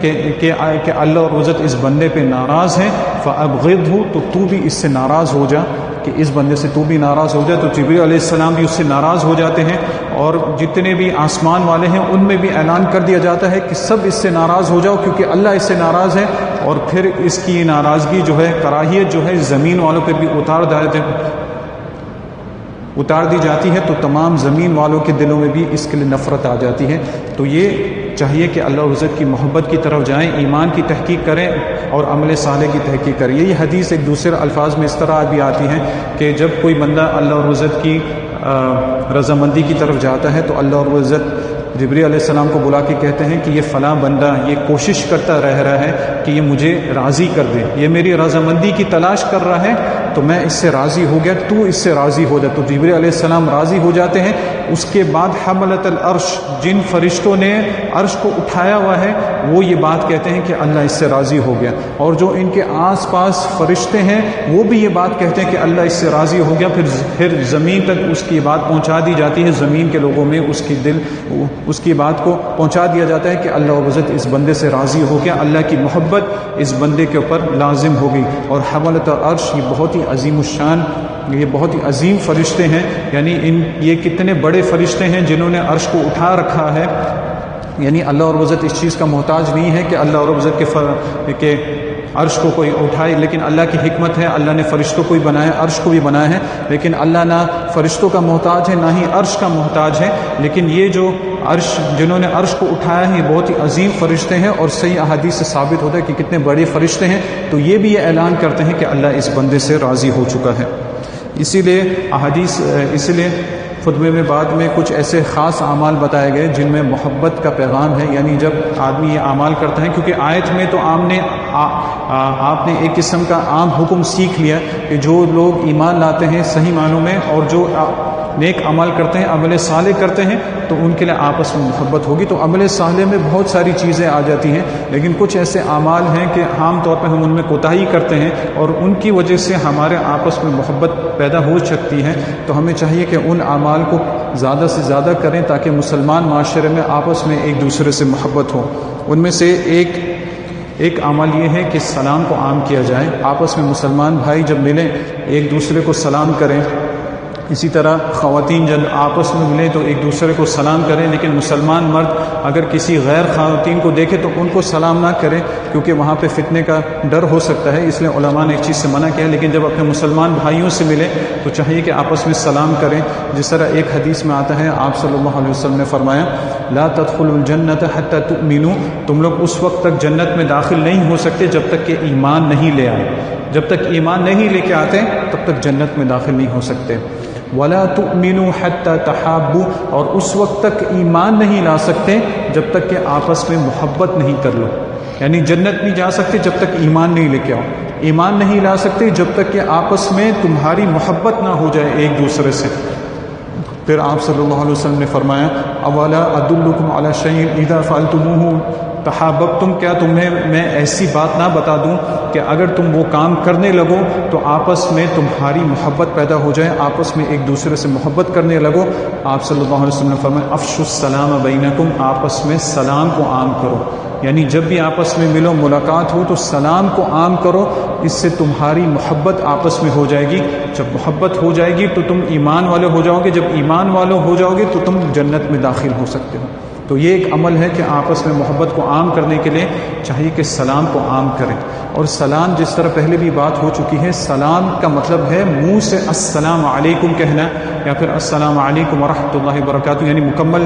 کہ اللہ رب العزت اس بندے پہ ناراض ہیں، فَأَبْغِضْهُ، تو بھی اس سے ناراض ہو جا، کہ اس بندے سے تو بھی ناراض ہو جائے۔ تو جبریل علیہ السلام بھی اس سے ناراض ہو جاتے ہیں، اور جتنے بھی آسمان والے ہیں ان میں بھی اعلان کر دیا جاتا ہے کہ سب اس سے ناراض ہو جاؤ کیونکہ اللہ اس سے ناراض ہے، اور پھر اس کی ناراضگی جو ہے، کراہیت جو ہے زمین والوں پہ بھی اتار دی جاتی ہے، تو تمام زمین والوں کے دلوں میں بھی اس کے لیے نفرت آ جاتی ہے۔ تو یہ چاہیے کہ اللہ عزت کی محبت کی طرف جائیں، ایمان کی تحقیق کریں اور عمل صالح کی تحقیق کریں۔ یہ حدیث ایک دوسرے الفاظ میں اس طرح بھی آتی ہے کہ جب کوئی بندہ اللہ عزت کی رضامندی کی طرف جاتا ہے تو اللہ عزت جبریل علیہ السلام کو بلا کے کہتے ہیں کہ یہ فلاں بندہ یہ کوشش کرتا رہ رہا ہے کہ یہ مجھے راضی کر دے، یہ میری رضامندی کی تلاش کر رہا ہے، تو میں اس سے راضی ہو گیا، تو اس سے راضی ہو جا۔ تو جبریل علیہ السلام راضی ہو جاتے ہیں۔ اس کے بعد حملۃ العرش، جن فرشتوں نے عرش کو اٹھایا ہوا ہے، وہ یہ بات کہتے ہیں کہ اللہ اس سے راضی ہو گیا، اور جو ان کے آس پاس فرشتے ہیں وہ بھی یہ بات کہتے ہیں کہ اللہ اس سے راضی ہو گیا۔ پھر زمین تک اس کی بات پہنچا دی جاتی ہے، زمین کے لوگوں میں اس کی بات کو پہنچا دیا جاتا ہے کہ اللہ رب العزت اس بندے سے راضی ہو گیا، اللہ کی محبت اس بندے کے اوپر لازم ہو گئی۔ اور حملۃ العرش یہ بہت ہی عظیم الشان، یہ بہت ہی عظیم فرشتے ہیں، یعنی یہ کتنے بڑے فرشتے ہیں جنہوں نے عرش کو اٹھا رکھا ہے۔ یعنی اللہ رب العزت اس چیز کا محتاج نہیں ہے کہ اللہ رب العزت کے عرش کو کوئی اٹھائے، لیکن اللہ کی حکمت ہے، اللہ نے فرشتوں کو بھی بنایا، عرش کو بھی بنایا ہے، لیکن اللہ نہ فرشتوں کا محتاج ہے نہ ہی عرش کا محتاج ہے۔ لیکن یہ جو جنہوں نے عرش کو اٹھایا ہے یہ بہت ہی عظیم فرشتے ہیں، اور صحیح احادیث سے ثابت ہوتا ہے کہ کتنے بڑے فرشتے ہیں۔ تو یہ بھی یہ اعلان کرتے ہیں کہ اللہ اس بندے سے راضی ہو چکا ہے۔ اسی لیے خطبے میں بعد میں کچھ ایسے خاص اعمال بتائے گئے جن میں محبت کا پیغام ہے، یعنی جب آدمی یہ اعمال کرتا ہے، کیونکہ آیت میں تو آپ نے ایک قسم کا عام حکم سیکھ لیا کہ جو لوگ ایمان لاتے ہیں صحیح معنوں میں اور جو نیک عمل کرتے ہیں، عمل صالح کرتے ہیں، تو ان کے لیے آپس میں محبت ہوگی۔ تو عمل صالح میں بہت ساری چیزیں آ جاتی ہیں، لیکن کچھ ایسے اعمال ہیں کہ عام طور پہ ہم ان میں کوتاہی کرتے ہیں اور ان کی وجہ سے ہمارے آپس میں محبت پیدا ہو سکتی ہے۔ تو ہمیں چاہیے کہ ان اعمال کو زیادہ سے زیادہ کریں تاکہ مسلمان معاشرے میں آپس میں ایک دوسرے سے محبت ہو۔ ان میں سے ایک عمل یہ ہے کہ سلام کو عام کیا جائے، آپس میں مسلمان بھائی جب ملیں ایک دوسرے کو سلام کریں۔ اسی طرح خواتین جب آپس میں ملیں تو ایک دوسرے کو سلام کریں، لیکن مسلمان مرد اگر کسی غیر خواتین کو دیکھے تو ان کو سلام نہ کریں، کیونکہ وہاں پہ فتنے کا ڈر ہو سکتا ہے، اس لیے علماء نے ایک چیز سے منع کیا ہے۔ لیکن جب اپنے مسلمان بھائیوں سے ملیں تو چاہیے کہ آپس میں سلام کریں۔ جس طرح ایک حدیث میں آتا ہے، آپ صلی اللہ علیہ وسلم نے فرمایا، لا تدخلوا الجنۃ حتی تؤمنوا، تم لوگ اس وقت تک جنت میں داخل نہیں ہو سکتے جب تک کہ ایمان نہیں لے آئے، جب تک ایمان نہیں لے کے آتے تب تک جنت میں داخل نہیں ہو سکتے۔ وَلَا تُؤْمِنُوا حَتَّى تَحَابُّوا، اور اس وقت تک ایمان نہیں لا سکتے جب تک کہ آپس میں محبت نہیں کر لو، یعنی جنت نہیں جا سکتے جب تک ایمان نہیں لے کے آؤ، ایمان نہیں لا سکتے جب تک کہ آپس میں تمہاری محبت نہ ہو جائے ایک دوسرے سے۔ پھر آپ صلی اللہ علیہ وسلم نے فرمایا، اولا ادلکم علی شیء اذا فعلتموہ تحاببتم، کیا تمہیں میں ایسی بات نہ بتا دوں کہ اگر تم وہ کام کرنے لگو تو آپس میں تمہاری محبت پیدا ہو جائے، آپس میں ایک دوسرے سے محبت کرنے لگو۔ آپ صلی اللہ علیہ وسلم نے فرمایا، افشوا السلام بینکم، آپس میں سلام کو عام کرو، یعنی جب بھی آپس میں ملو ملاقات ہو تو سلام کو عام کرو، اس سے تمہاری محبت آپس میں ہو جائے گی۔ جب محبت ہو جائے گی تو تم ایمان والے ہو جاؤ گے، جب ایمان والے ہو جاؤ گے تو تم جنت میں داخل ہو سکتے ہو۔ تو یہ ایک عمل ہے کہ آپس میں محبت کو عام کرنے کے لیے چاہیے کہ سلام کو عام کریں۔ اور سلام، جس طرح پہلے بھی بات ہو چکی ہے، سلام کا مطلب ہے منہ سے السلام علیکم کہنا یا پھر السلام علیکم ورحمۃ اللہ وبرکاتہ، یعنی مکمل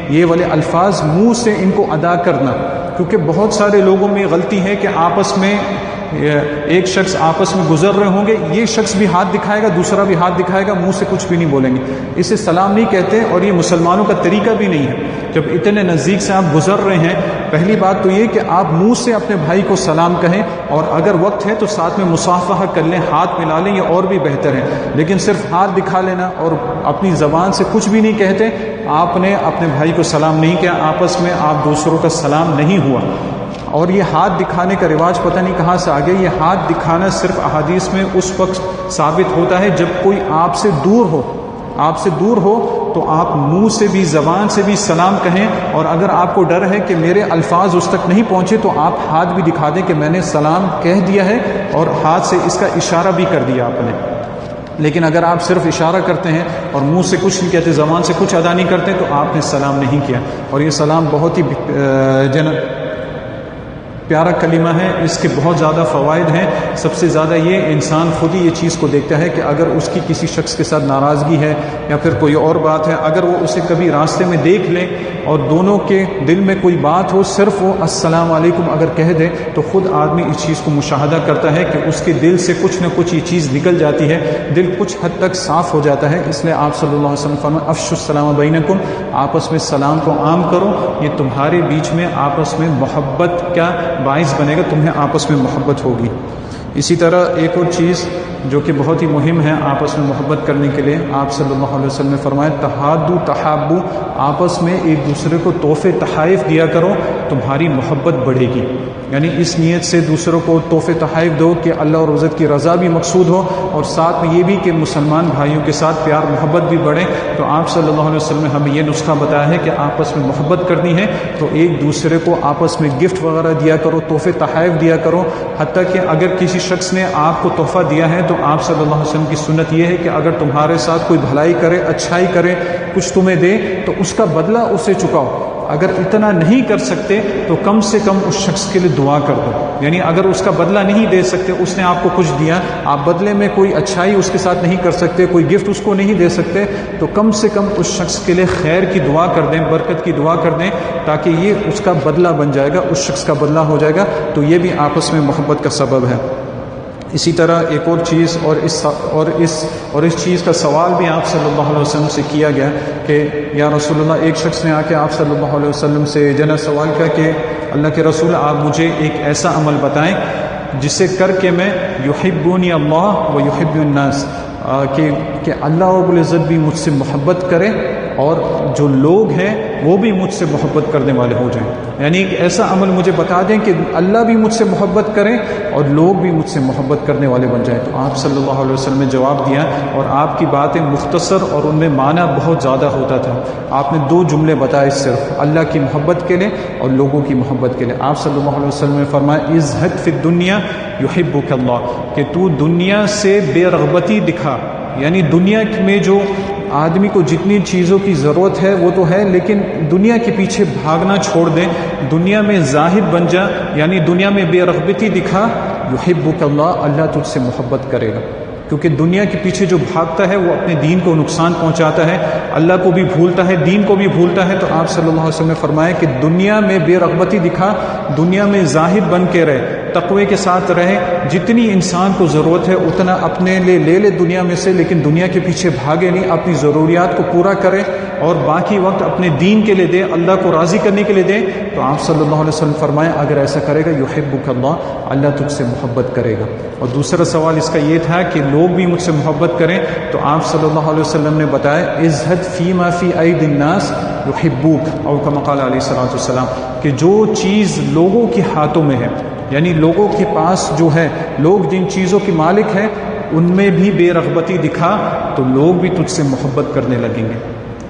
یہ والے الفاظ منہ سے ان کو ادا کرنا، کیونکہ بہت سارے لوگوں میں غلطی ہے کہ آپس میں ایک شخص آپس میں گزر رہے ہوں گے، یہ شخص بھی ہاتھ دکھائے گا، دوسرا بھی ہاتھ دکھائے گا، منہ سے کچھ بھی نہیں بولیں گے، اسے سلام نہیں کہتے، اور یہ مسلمانوں کا طریقہ بھی نہیں ہے۔ جب اتنے نزدیک سے آپ گزر رہے ہیں، پہلی بات تو یہ کہ آپ منہ سے اپنے بھائی کو سلام کہیں، اور اگر وقت ہے تو ساتھ میں مصافحہ کر لیں، ہاتھ ملا لیں، یہ اور بھی بہتر ہے۔ لیکن صرف ہاتھ دکھا لینا اور اپنی زبان سے کچھ بھی نہیں کہتے، آپ نے اپنے بھائی کو سلام نہیں کیا، آپس میں آپ دوسروں کا سلام نہیں ہوا۔ اور یہ ہاتھ دکھانے کا رواج پتہ نہیں کہاں سے آ گیا. یہ ہاتھ دکھانا صرف احادیث میں اس وقت ثابت ہوتا ہے جب کوئی آپ سے دور ہو تو آپ منہ سے بھی زبان سے بھی سلام کہیں, اور اگر آپ کو ڈر ہے کہ میرے الفاظ اس تک نہیں پہنچے تو آپ ہاتھ بھی دکھا دیں کہ میں نے سلام کہہ دیا ہے اور ہاتھ سے اس کا اشارہ بھی کر دیا آپ نے. لیکن اگر آپ صرف اشارہ کرتے ہیں اور منہ سے کچھ نہیں کہتے, زبان سے کچھ ادا نہیں کرتے, تو آپ نے سلام نہیں کیا. اور یہ سلام بہت ہی پیارا کلمہ ہے, اس کے بہت زیادہ فوائد ہیں. سب سے زیادہ یہ انسان خود ہی یہ چیز کو دیکھتا ہے کہ اگر اس کی کسی شخص کے ساتھ ناراضگی ہے یا پھر کوئی اور بات ہے, اگر وہ اسے کبھی راستے میں دیکھ لے اور دونوں کے دل میں کوئی بات ہو, صرف وہ السلام علیکم اگر کہہ دے تو خود آدمی اس چیز کو مشاہدہ کرتا ہے کہ اس کے دل سے کچھ نہ کچھ یہ چیز نکل جاتی ہے, دل کچھ حد تک صاف ہو جاتا ہے. اس لیے آپ صلی اللہ علیہ وسلم فرمایا افشوا السلام بینکم, آپس میں سلام کو عام کرو, یہ تمہارے بیچ میں آپس میں محبت کا باعث بنے گا, تمہیں آپس میں محبت ہوگی. اسی طرح ایک اور چیز جو کہ بہت ہی مہم ہے آپس میں محبت کرنے کے لیے, آپ صلی اللہ علیہ وسلم نے فرمایا تحادو تحابو, آپس میں ایک دوسرے کو تحفے تحائف دیا کرو, تمہاری محبت بڑھے گی. یعنی اس نیت سے دوسروں کو تحفے تحائف دو کہ اللہ اور عزت کی رضا بھی مقصود ہو, اور ساتھ میں یہ بھی کہ مسلمان بھائیوں کے ساتھ پیار محبت بھی بڑھے. تو آپ صلی اللہ علیہ وسلم نے ہمیں یہ نسخہ بتایا ہے کہ آپس میں محبت کرنی ہے تو ایک دوسرے کو آپس میں گفٹ وغیرہ دیا کرو, تحفے تحائف دیا کرو. حتیٰ کہ اگر کسی شخص نے آپ کو تحفہ دیا ہے تو آپ صلی اللہ علیہ وسلم کی سنت یہ ہے کہ اگر تمہارے ساتھ کوئی بھلائی کرے, اچھائی کرے, کچھ تمہیں دے تو اس کا بدلہ اسے چکاؤ. اگر اتنا نہیں کر سکتے تو کم سے کم اس شخص کے لیے دعا کر دو. یعنی اگر اس کا بدلہ نہیں دے سکتے, اس نے آپ کو کچھ دیا, آپ بدلے میں کوئی اچھائی اس کے ساتھ نہیں کر سکتے, کوئی گفٹ اس کو نہیں دے سکتے, تو کم سے کم اس شخص کے لیے خیر کی دعا کر دیں, برکت کی دعا کر دیں, تاکہ یہ اس کا بدلہ بن جائے گا, اس شخص کا بدلہ ہو جائے گا. تو یہ بھی آپس میں محبت کا سبب ہے. اسی طرح ایک اور چیز اور اس چیز کا سوال بھی آپ صلی اللہ علیہ وسلم سے کیا گیا کہ یا رسول اللہ, ایک شخص نے آ کے آپ صلی اللہ علیہ وسلم سے سوال کیا کہ اللہ کے رسول, آپ مجھے ایک ایسا عمل بتائیں جسے کر کے میں یحبونی اللہ و یحب الناس, کہ اللہ رب العزت بھی مجھ سے محبت کرے اور جو لوگ ہیں وہ بھی مجھ سے محبت کرنے والے ہو جائیں. یعنی ایک ایسا عمل مجھے بتا دیں کہ اللہ بھی مجھ سے محبت کریں اور لوگ بھی مجھ سے محبت کرنے والے بن جائیں. تو آپ صلی اللہ علیہ وسلم نے جواب دیا, اور آپ کی باتیں مختصر اور ان میں معنی بہت زیادہ ہوتا تھا. آپ نے 2 جملے بتائے صرف, اللہ کی محبت کے لیے اور لوگوں کی محبت کے لیے. آپ صلی اللہ علیہ وسلم نے فرمایا ازہد فی الدنیا یحبک اللہ, کہ تو دنیا سے بے رغبتی دکھا. یعنی دنیا میں جو آدمی کو جتنی چیزوں کی ضرورت ہے وہ تو ہے, لیکن دنیا کے پیچھے بھاگنا چھوڑ دیں, دنیا میں زاہد بن جا, یعنی دنیا میں بے رغبتی دکھا. یحبک اللہ, اللہ تجھ سے محبت کرے گا. کیونکہ دنیا کے پیچھے جو بھاگتا ہے وہ اپنے دین کو نقصان پہنچاتا ہے, اللہ کو بھی بھولتا ہے, دین کو بھی بھولتا ہے. تو آپ صلی اللہ علیہ وسلم نے فرمایا کہ دنیا میں بے رغبتی دکھا, دنیا میں زاہد بن کے رہے, تقوی کے ساتھ رہے, جتنی انسان کو ضرورت ہے اتنا اپنے لیے لے لے دنیا میں سے, لیکن دنیا کے پیچھے بھاگے نہیں, اپنی ضروریات کو پورا کرے اور باقی وقت اپنے دین کے لیے دے, اللہ کو راضی کرنے کے لیے دے. تو آپ صلی اللہ علیہ وسلم فرمایا اگر ایسا کرے گا یحبک اللہ, اللہ تجھ سے محبت کرے گا. اور دوسرا سوال اس کا یہ تھا کہ لوگ بھی مجھ سے محبت کریں, تو آپ صلی اللہ علیہ وسلم نے بتایا ازہد فیما فی ایدی الناس یحبوک, اور کما قال علیہ الصلوۃ والسلام, کہ جو چیز لوگوں کے ہاتھوں میں ہے, یعنی لوگوں کے پاس جو ہے, لوگ جن چیزوں کے مالک ہیں ان میں بھی بے رغبتی دکھا تو لوگ بھی تجھ سے محبت کرنے لگیں گے.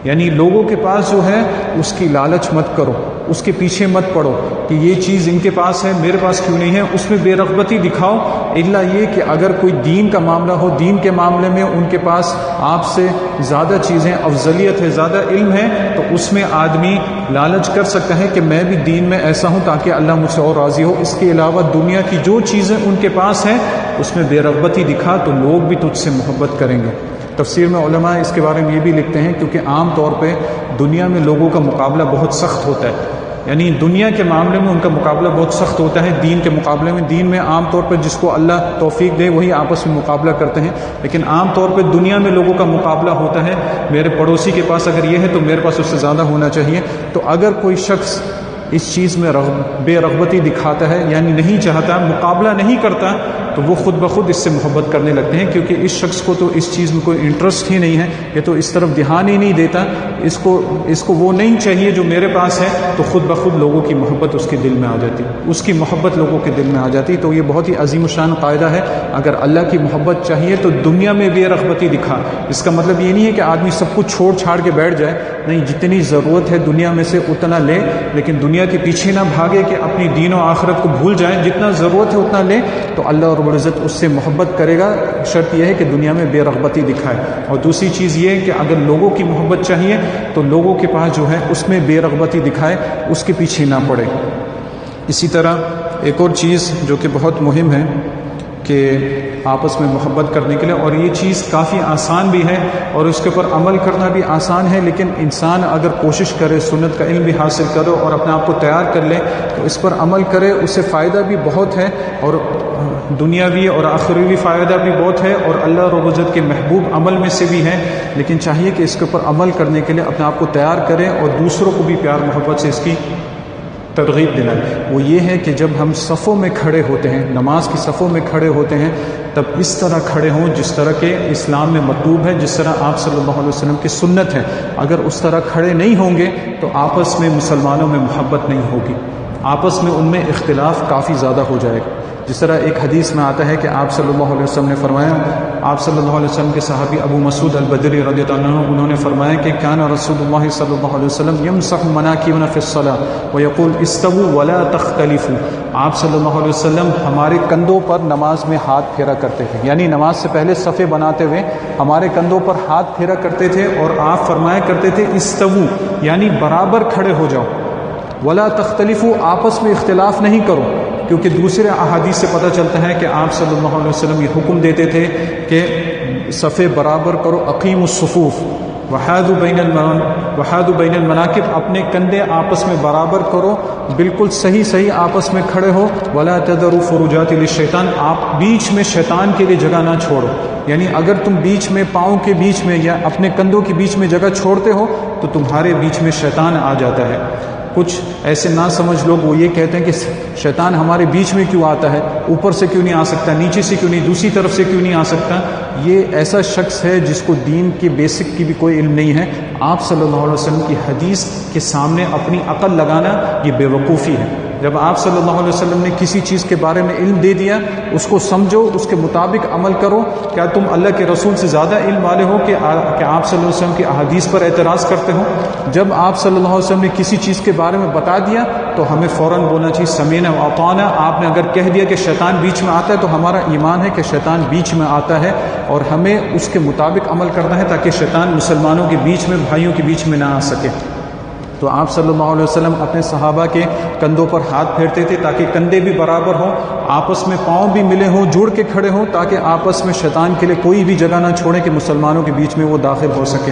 یعنی لوگوں کے پاس جو ہے اس کی لالچ مت کرو, اس کے پیچھے مت پڑو کہ یہ چیز ان کے پاس ہے میرے پاس کیوں نہیں ہے, اس میں بے رغبتی دکھاؤ. الا یہ کہ اگر کوئی دین کا معاملہ ہو, دین کے معاملے میں ان کے پاس آپ سے زیادہ چیزیں, افضلیت ہے, زیادہ علم ہے, تو اس میں آدمی لالچ کر سکتا ہے کہ میں بھی دین میں ایسا ہوں تاکہ اللہ مجھ سے اور راضی ہو. اس کے علاوہ دنیا کی جو چیزیں ان کے پاس ہیں اس میں بے رغبتی دکھا تو لوگ بھی تجھ سے محبت کریں گے. تفسیر میں علماء اس کے بارے میں یہ بھی لکھتے ہیں کیونکہ عام طور پہ دنیا میں لوگوں کا مقابلہ بہت سخت ہوتا ہے, یعنی دنیا کے معاملے میں ان کا مقابلہ بہت سخت ہوتا ہے دین کے مقابلے میں. دین میں عام طور پر جس کو اللہ توفیق دے وہی آپس میں مقابلہ کرتے ہیں, لیکن عام طور پہ دنیا میں لوگوں کا مقابلہ ہوتا ہے میرے پڑوسی کے پاس اگر یہ ہے تو میرے پاس اس سے زیادہ ہونا چاہیے. تو اگر کوئی شخص اس چیز میں بے رغبتی دکھاتا ہے, یعنی نہیں چاہتا, مقابلہ نہیں کرتا, تو وہ خود بخود اس سے محبت کرنے لگتے ہیں، کیونکہ اس شخص کو تو اس چیز میں کوئی انٹرسٹ ہی نہیں ہے، یہ تو اس طرف دھیان ہی نہیں دیتا، اس کو وہ نہیں چاہیے جو میرے پاس ہے، تو خود بخود لوگوں کی محبت اس کے دل میں آ جاتی، اس کی محبت لوگوں کے دل میں آ جاتی۔ تو یہ بہت ہی عظیم الشان قاعدہ ہے، اگر اللہ کی محبت چاہیے تو دنیا میں بے رغبتی دکھا۔ اس کا مطلب یہ نہیں ہے کہ آدمی سب کچھ چھوڑ چھاڑ کے بیٹھ جائے، نہیں، جتنی ضرورت ہے دنیا میں سے اتنا لے، لیکن دنیا کے پیچھے نہ بھاگے کہ اپنی دین و آخرت کو بھول جائیں، جتنا ضرورت ہے اتنا لے، تو اللہ رب العزت اس سے محبت کرے گا۔ شرط یہ ہے کہ دنیا میں بے رغبتی دکھائے۔ اور دوسری چیز یہ ہے کہ اگر لوگوں کی محبت چاہیے تو لوگوں کے پاس جو ہے اس میں بے رغبتی دکھائے، اس کے پیچھے نہ پڑے۔ اسی طرح ایک اور چیز جو کہ بہت مہم ہے کہ آپس میں محبت کرنے کے لیے، اور یہ چیز کافی آسان بھی ہے اور اس کے اوپر عمل کرنا بھی آسان ہے، لیکن انسان اگر کوشش کرے، سنت کا علم بھی حاصل کرے اور اپنے آپ کو تیار کر لے تو اس پر عمل کرے، اس سے فائدہ بھی بہت ہے، اور دنیاوی اور آخروی فائدہ بھی بہت ہے، اور اللہ رب العزت کے محبوب عمل میں سے بھی ہے، لیکن چاہیے کہ اس کے اوپر عمل کرنے کے لیے اپنے آپ کو تیار کریں اور دوسروں کو بھی پیار محبت سے اس کی ترغیب دلائیں۔ وہ یہ ہے کہ جب ہم صفوں میں کھڑے ہوتے ہیں، نماز کی صفوں میں کھڑے ہوتے ہیں، تب اس طرح کھڑے ہوں جس طرح کے اسلام میں مطلوب ہے، جس طرح آپ صلی اللہ علیہ وسلم کی سنت ہے۔ اگر اس طرح کھڑے نہیں ہوں گے تو آپس میں مسلمانوں میں محبت نہیں ہوگی، آپس میں ان میں اختلاف کافی زیادہ ہو جائے گا۔ جس طرح ایک حدیث میں آتا ہے کہ آپ صلی اللہ علیہ وسلم نے فرمایا، آپ صلی اللہ علیہ وسلم کے صحابی ابو مسعود البدری رضی اللہ عنہ، انہوں نے فرمایا کہ کان رسول اللہ صلی اللہ علیہ وسلم یمسح مناکبنا فی الصلاۃ ویقول استووا ولا تختلفوا۔ آپ صلی اللہ علیہ وسلم ہمارے کندھوں پر نماز میں ہاتھ پھیرا کرتے تھے، یعنی نماز سے پہلے صفیں بناتے ہوئے ہمارے کندھوں پر ہاتھ پھیرا کرتے تھے، اور آپ فرمایا کرتے تھے استووا، یعنی برابر کھڑے ہو جاؤ، ولا تختلفوا، آپس میں اختلاف نہیں کرو، کیونکہ دوسرے احادیث سے پتہ چلتا ہے کہ آپ صلی اللہ علیہ وسلم یہ حکم دیتے تھے کہ صفیں برابر کرو، اقیموا الصفوف وحادوا بین المناکب، اپنے کندھے آپس میں برابر کرو، بالکل صحیح آپس میں کھڑے ہو، ولا تذروا فرجات للشیطان، آپ بیچ میں شیطان کے لیے جگہ نہ چھوڑو، یعنی اگر تم بیچ میں پاؤں کے بیچ میں یا اپنے کندھوں کے بیچ میں جگہ چھوڑتے ہو تو تمہارے بیچ میں شیطان آ جاتا ہے۔ کچھ ایسے نہ سمجھ لوگ وہ یہ کہتے ہیں کہ شیطان ہمارے بیچ میں کیوں آتا ہے، اوپر سے کیوں نہیں آ سکتا، نیچے سے کیوں نہیں، دوسری طرف سے کیوں نہیں آ سکتا۔ یہ ایسا شخص ہے جس کو دین کے بیسک کی بھی کوئی علم نہیں ہے۔ آپ صلی اللہ علیہ وسلم کی حدیث کے سامنے اپنی عقل لگانا یہ بے وقوفی ہے۔ جب آپ صلی اللہ علیہ وسلم نے کسی چیز کے بارے میں علم دے دیا، اس کو سمجھو، اس کے مطابق عمل کرو۔ کیا تم اللہ کے رسول سے زیادہ علم والے ہو کہ آپ صلی اللہ علیہ وسلم کی احادیث پر اعتراض کرتے ہو؟ جب آپ صلی اللہ علیہ وسلم نے کسی چیز کے بارے میں بتا دیا تو ہمیں فوراً بولنا چاہیے سمیعنا واطعنا۔ آپ نے اگر کہہ دیا کہ شیطان بیچ میں آتا ہے تو ہمارا ایمان ہے کہ شیطان بیچ میں آتا ہے، اور ہمیں اس کے مطابق عمل کرنا ہے تاکہ شیطان مسلمانوں کے بیچ میں، بھائیوں کے بیچ میں نہ آ سکے۔ تو آپ صلی اللہ علیہ وسلم اپنے صحابہ کے کندھوں پر ہاتھ پھیرتے تھے تاکہ کندھے بھی برابر ہوں، آپس میں پاؤں بھی ملے ہوں، جڑ کے کھڑے ہوں، تاکہ آپس میں شیطان کے لیے کوئی بھی جگہ نہ چھوڑیں کہ مسلمانوں کے بیچ میں وہ داخل ہو سکے۔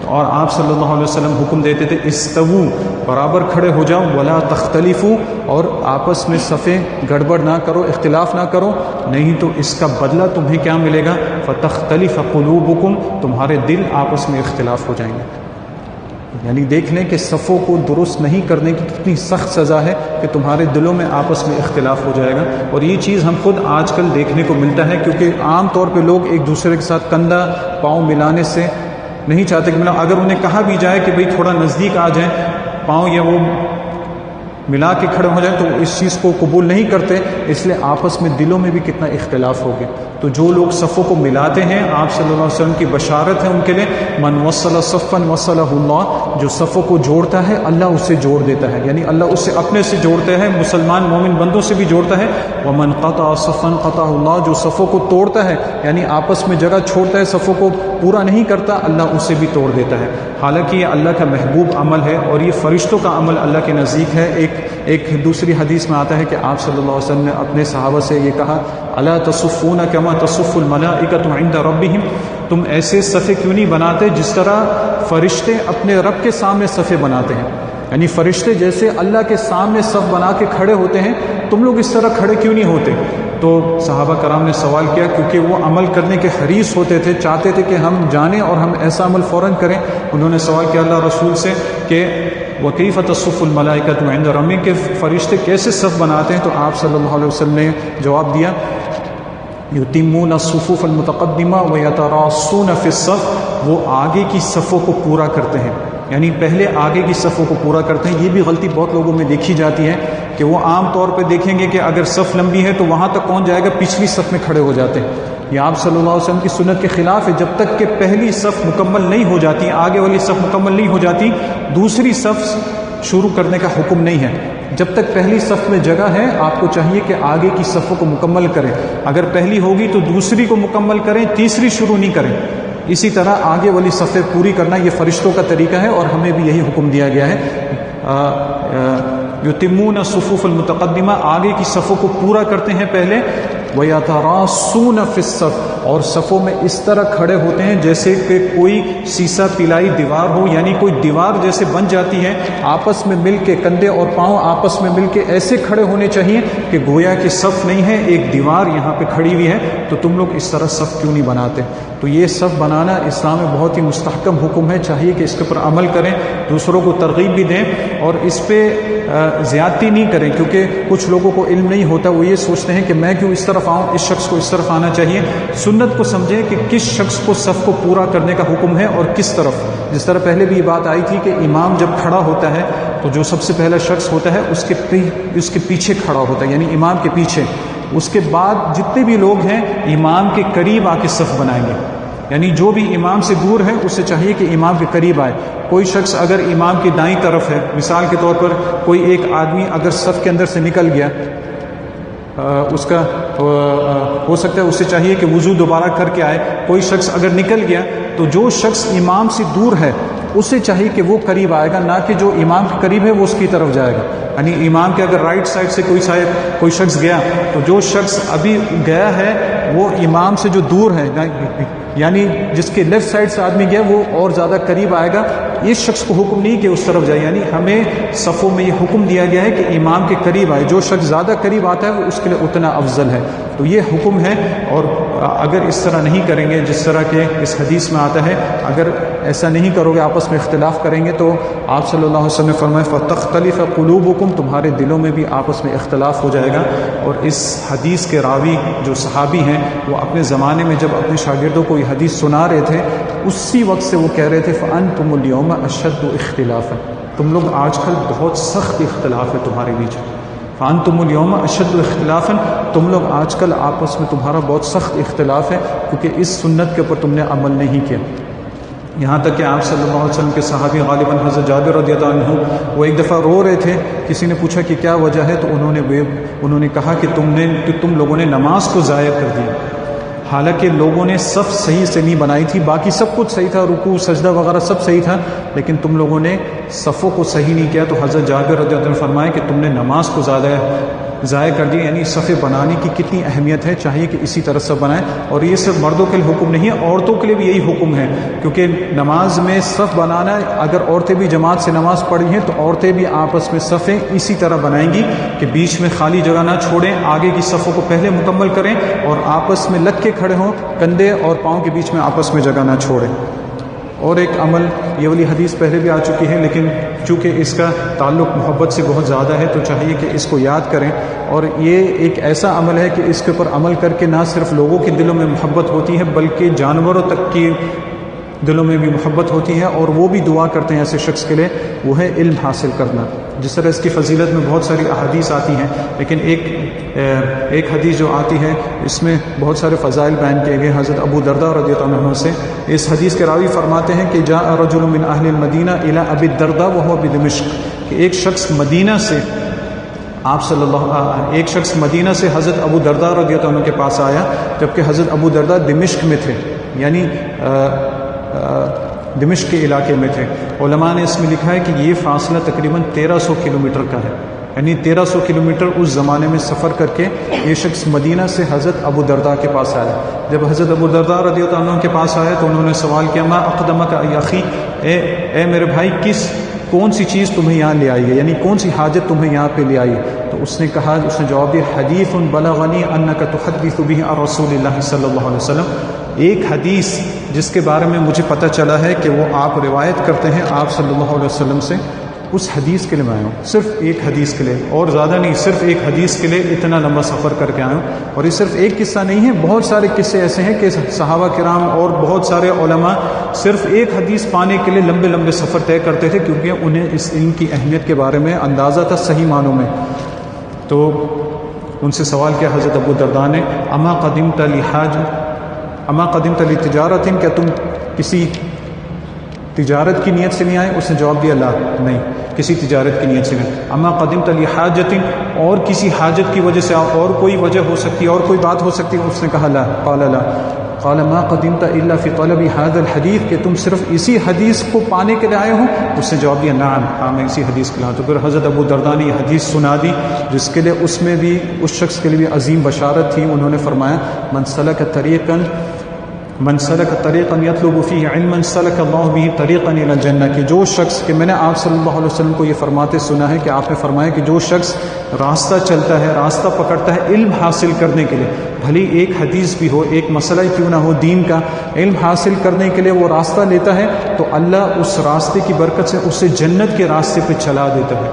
اور آپ صلی اللہ علیہ وسلم حکم دیتے تھے استووا، برابر کھڑے ہو جاؤ، ولا تختلفوا، اور آپس میں صفیں گڑبڑ نہ کرو، اختلاف نہ کرو، نہیں تو اس کا بدلہ تمہیں کیا ملے گا؟ فتختلف قلوبکم، تمہارے دل آپس میں اختلاف ہو جائیں گے۔ یعنی دیکھ لیں کہ صفوں کو درست نہیں کرنے کی کتنی سخت سزا ہے کہ تمہارے دلوں میں آپس میں اختلاف ہو جائے گا۔ اور یہ چیز ہم خود آج کل دیکھنے کو ملتا ہے، کیونکہ عام طور پہ لوگ ایک دوسرے کے ساتھ کندھا پاؤں ملانے سے نہیں چاہتے کہ اگر انہیں کہا بھی جائے کہ بھئی تھوڑا نزدیک آ جائیں پاؤں، یا وہ ملا کے کھڑے ہو جائیں، تو اس چیز کو قبول نہیں کرتے، اس لیے آپس میں دلوں میں بھی کتنا اختلاف ہو گیا۔ تو جو لوگ صفوں کو ملاتے ہیں، آپ صلی اللہ علیہ وسلم کی بشارت ہے ان کے لیے، من وصل صفا وصلہ اللہ، جو صفوں کو جوڑتا ہے اللہ اسے جوڑ دیتا ہے، یعنی اللہ اسے اپنے سے جوڑتا ہے، مسلمان مومن بندوں سے بھی جوڑتا ہے۔ ومن قطع صفا قطع اللہ، جو صفوں کو توڑتا ہے یعنی آپس میں جگہ چھوڑتا ہے، صفوں کو پورا نہیں کرتا، اللہ اسے بھی توڑ دیتا ہے۔ حالانکہ یہ اللہ کا محبوب عمل ہے اور یہ فرشتوں کا عمل اللہ کے نزدیک ہے۔ ایک دوسری حدیث میں آتا ہے کہ آپ صلی اللہ علیہ وسلم نے اپنے صحابہ سے یہ کہا، الا تصفون کما تصف الملائکۃ عند ربہم، تم ایسے صفیں کیوں نہیں بناتے جس طرح فرشتے اپنے رب کے سامنے صفیں بناتے ہیں؟ یعنی فرشتے جیسے اللہ کے سامنے صف بنا کے کھڑے ہوتے ہیں، تم لوگ اس طرح کھڑے کیوں نہیں ہوتے؟ تو صحابہ کرام نے سوال کیا، کیونکہ وہ عمل کرنے کے حریص ہوتے تھے، چاہتے تھے کہ ہم جانیں اور ہم ایسا عمل فوراً کریں۔ انہوں نے سوال کیا اللہ رسول سے کہ وَكَيْفَ تَصُفُّ الْمَلَائِكَةُ عِنْدَ رَبِّهِمْ، کہ فرشتے کیسے صف بناتے ہیں؟ تو آپ صلی اللہ علیہ وسلم نے جواب دیا یتمون الصفوف المتقدمہ ویتراصون فی الصف، وہ آگے کی صفوں کو پورا کرتے ہیں، یعنی پہلے آگے کی صفوں کو پورا کرتے ہیں۔ یہ بھی غلطی بہت لوگوں میں دیکھی جاتی ہے کہ وہ عام طور پہ دیکھیں گے کہ اگر صف لمبی ہے تو وہاں تک کون جائے گا، پچھلی صف میں کھڑے ہو جاتے ہیں۔ یہ آپ صلی اللہ علیہ وسلم کی سنت کے خلاف ہے۔ جب تک کہ پہلی صف مکمل نہیں ہو جاتی، آگے والی صف مکمل نہیں ہو جاتی، دوسری صف شروع کرنے کا حکم نہیں ہے۔ جب تک پہلی صف میں جگہ ہے، آپ کو چاہیے کہ آگے کی صفوں کو مکمل کریں۔ اگر پہلی ہوگی تو دوسری کو مکمل کریں، تیسری شروع نہیں کریں۔ اسی طرح آگے والی صفیں پوری کرنا یہ فرشتوں کا طریقہ ہے، اور ہمیں بھی یہی حکم دیا گیا ہے۔ یتمون الصفوف المتقدمہ، آگے کی صفوں کو پورا کرتے ہیں پہلے، وَيَتَرَاصُونَ فِي الصَّفِ، اور صفوں میں اس طرح کھڑے ہوتے ہیں جیسے کہ کوئی سیسا پلائی دیوار ہو، یعنی کوئی دیوار جیسے بن جاتی ہے، آپس میں مل کے کندھے اور پاؤں آپس میں مل کے ایسے کھڑے ہونے چاہیے کہ گویا کہ صف نہیں ہے، ایک دیوار یہاں پہ کھڑی ہوئی ہے، تو تم لوگ اس طرح صف کیوں نہیں بناتے؟ تو یہ صف بنانا اسلام میں بہت ہی مستحکم حکم ہے، چاہیے کہ اس کے اوپر عمل کریں، دوسروں کو ترغیب بھی دیں، اور اس پہ زیادتی نہیں کریں، کیونکہ کچھ لوگوں کو علم نہیں ہوتا، وہ یہ سوچتے ہیں کہ میں کیوں اس طرف آؤں، اس شخص کو اس طرف آنا چاہیے۔ سنت کو سمجھیں کہ کس شخص کو صف کو پورا کرنے کا حکم ہے اور کس طرف۔ جس طرح پہلے بھی یہ بات آئی تھی کہ امام جب کھڑا ہوتا ہے تو جو سب سے پہلا شخص ہوتا ہے اس کے پیچھے کھڑا ہوتا ہے، یعنی امام کے پیچھے۔ اس کے بعد جتنے بھی لوگ ہیں امام کے قریب آ کے صف بنائیں گے، یعنی جو بھی امام سے دور ہے اسے چاہیے کہ امام کے قریب آئے۔ کوئی شخص اگر امام کی دائیں طرف ہے، مثال کے طور پر کوئی ایک آدمی اگر صف کے اندر سے نکل گیا، اس کا ہو سکتا ہے اسے چاہیے کہ وضو دوبارہ کر کے آئے۔ کوئی شخص اگر نکل گیا تو جو شخص امام سے دور ہے اسے چاہیے کہ وہ قریب آئے گا، نہ کہ جو امام کے قریب ہے وہ اس کی طرف جائے گا۔ یعنی امام کے اگر رائٹ سائڈ سے کوئی شخص گیا تو جو شخص ابھی گیا ہے وہ امام سے جو دور ہے، یعنی جس کے لیفٹ سائڈ سے آدمی گیا وہ اور زیادہ قریب آئے گا۔ اس شخص کو حکم نہیں کہ اس طرف جائے، یعنی ہمیں صفوں میں یہ حکم دیا گیا ہے کہ امام کے قریب آئے، جو شخص زیادہ قریب آتا ہے وہ اس کے لیے اتنا افضل ہے۔ تو یہ حکم ہے، اور اگر اس طرح نہیں کریں گے جس طرح کہ اس حدیث میں آتا ہے، اگر ایسا نہیں کرو گے، آپس میں اختلاف کریں گے، تو آپ صلی اللہ علیہ وسلم نے فرمایا فَتَخْتَلِفَ قُلُوبُكُمْ، تمہارے دلوں میں بھی آپس میں اختلاف ہو جائے گا۔ اور اس حدیث کے راوی جو صحابی ہیں وہ اپنے زمانے میں جب اپنے شاگردوں کو یہ حدیث سنا رہے تھے اسی وقت سے وہ کہہ رہے تھے فَأَنْتُمُ الْيَوْمَ أَشَدُّ اخْتِلَافًا، تم لوگ آج کل بہت سخت اختلاف ہے تمہارے بیچ۔ فَأَنْتُمُ الْيَوْمَ أَشَدُّ اخْتِلَافًا، تم لوگ آج کل آپس میں تمہارا بہت سخت اختلاف ہے، کیونکہ اس سنت کے اوپر تم نے عمل نہیں کیا۔ یہاں تک کہ آپ صلی اللہ علیہ وسلم کے صحابی غالباً حضرت جابر رضی اللہ عنہ وہ ایک دفعہ رو رہے تھے، کسی نے پوچھا کہ کیا وجہ ہے، تو انہوں نے کہا کہ تم لوگوں نے نماز کو ضائع کر دیا۔ حالانکہ لوگوں نے صف صحیح سے نہیں بنائی تھی، باقی سب کچھ صحیح تھا، رکوع سجدہ وغیرہ سب صحیح تھا، لیکن تم لوگوں نے صفوں کو صحیح نہیں کیا۔ تو حضرت جابر رضی اللہ عنہ نے فرمایا کہ تم نے نماز کو ضائع کر دی، یعنی صفیں بنانے کی کتنی اہمیت ہے، چاہیے کہ اسی طرح صف بنائیں۔ اور یہ صرف مردوں کے لیے حکم نہیں ہے، عورتوں کے لیے بھی یہی حکم ہے، کیونکہ نماز میں صف بنانا، اگر عورتیں بھی جماعت سے نماز پڑھی ہیں تو عورتیں بھی آپس میں صفیں اسی طرح بنائیں گی کہ بیچ میں خالی جگہ نہ چھوڑیں، آگے کی صفوں کو پہلے مکمل کریں اور آپس میں لگ کے کھڑے ہوں، کندھے اور پاؤں کے بیچ میں آپس میں جگہ نہ چھوڑیں۔ اور ایک عمل، یہ والی حدیث پہلے بھی آ چکی ہے، لیکن چونکہ اس کا تعلق محبت سے بہت زیادہ ہے تو چاہیے کہ اس کو یاد کریں۔ اور یہ ایک ایسا عمل ہے کہ اس کے اوپر عمل کر کے نہ صرف لوگوں کے دلوں میں محبت ہوتی ہے بلکہ جانوروں تک کی دلوں میں بھی محبت ہوتی ہے، اور وہ بھی دعا کرتے ہیں ایسے شخص کے لیے، وہ ہے علم حاصل کرنا۔ جس طرح اس کی فضیلت میں بہت ساری احادیث آتی ہیں، لیکن ایک حدیث جو آتی ہے اس میں بہت سارے فضائل بیان کیے گئے حضرت ابو درداء رضی اللہ عنہ سے۔ اس حدیث کے راوی فرماتے ہیں کہ جاء رجل من اہل المدینہ الی ابی الدرداء وهو بدمشق، کہ ایک شخص مدینہ سے حضرت ابو درداء رضی اللہ عنہ کے پاس آیا، جبکہ حضرت ابو درداء دمشق میں تھے، یعنی دمشق کے علاقے میں تھے۔ علماء نے اس میں لکھا ہے کہ یہ فاصلہ تقریباً 1300 کلومیٹر کا ہے، یعنی 1300 کلومیٹر اس زمانے میں سفر کر کے یہ شخص مدینہ سے حضرت ابو درداء کے پاس آیا۔ جب حضرت ابو درداء رضی اللہ عنہ کے پاس آیا تو انہوں نے سوال کیا، ما اقدمک ای اخی، اے میرے بھائی کون سی چیز تمہیں یہاں لے آئی ہے، یعنی کون سی حاجت تمہیں یہاں پہ لے آئی ہے؟ تو اس نے جواب دیا، حدیث بلغنی انک تحدث به عن رسول اللہ صلی اللہ علیہ وسلم، ایک حدیث جس کے بارے میں مجھے پتہ چلا ہے کہ وہ آپ روایت کرتے ہیں آپ صلی اللہ علیہ وسلم سے، اس حدیث کے لیے میں آیا ہوں، صرف ایک حدیث کے لیے، اور زیادہ نہیں، صرف ایک حدیث کے لیے اتنا لمبا سفر کر کے آیا ہوں۔ اور یہ صرف ایک قصہ نہیں ہے، بہت سارے قصے ایسے ہیں کہ صحابہ کرام اور بہت سارے علماء صرف ایک حدیث پانے کے لیے لمبے لمبے سفر طے کرتے تھے، کیونکہ انہیں اس علم کی اہمیت کے بارے میں اندازہ تھا صحیح معنوں میں۔ تو ان سے سوال کیا حضرت ابو درداء نے، اما قدمت لتجارت، کیا تم کسی تجارت کی نیت سے نہیں آئے؟ اس نے جواب دیا لا، نہیں، کسی تجارت کی نیت سے نہیں۔ اما قدمت لحاجت، اور کسی حاجت کی وجہ سے، اور کوئی وجہ ہو سکتی ہے، اور کوئی بات ہو سکتی ہے؟ اس نے کہا لا، قال لا، قال ما قدمت الا فی طلب هذا الحدیث، کہ تم صرف اسی حدیث کو پانے کے لیے آئے ہو؟ اس نے جواب دیا نعم، ہاں میں اسی حدیث کے لیے آیا۔ تو پھر حضرت ابو درداء نے یہ حدیث سنا دی، جس کے لیے اس میں بھی اس شخص کے لیے بھی عظیم بشارت تھی۔ انہوں نے فرمایا من سلک طریقا یطلب فیہ علما سلک اللہ بہ طریقا الی الجنہ، کہ جو شخص، کہ میں نے آپ صلی اللہ علیہ وسلم کو یہ فرماتے سنا ہے کہ آپ نے فرمایا کہ جو شخص راستہ چلتا ہے، راستہ پکڑتا ہے علم حاصل کرنے کے لیے، بھلی ایک حدیث بھی ہو، ایک مسئلہ ہی کیوں نہ ہو، دین کا علم حاصل کرنے کے لیے وہ راستہ لیتا ہے، تو اللہ اس راستے کی برکت سے اسے جنت کے راستے پہ چلا دیتا ہے۔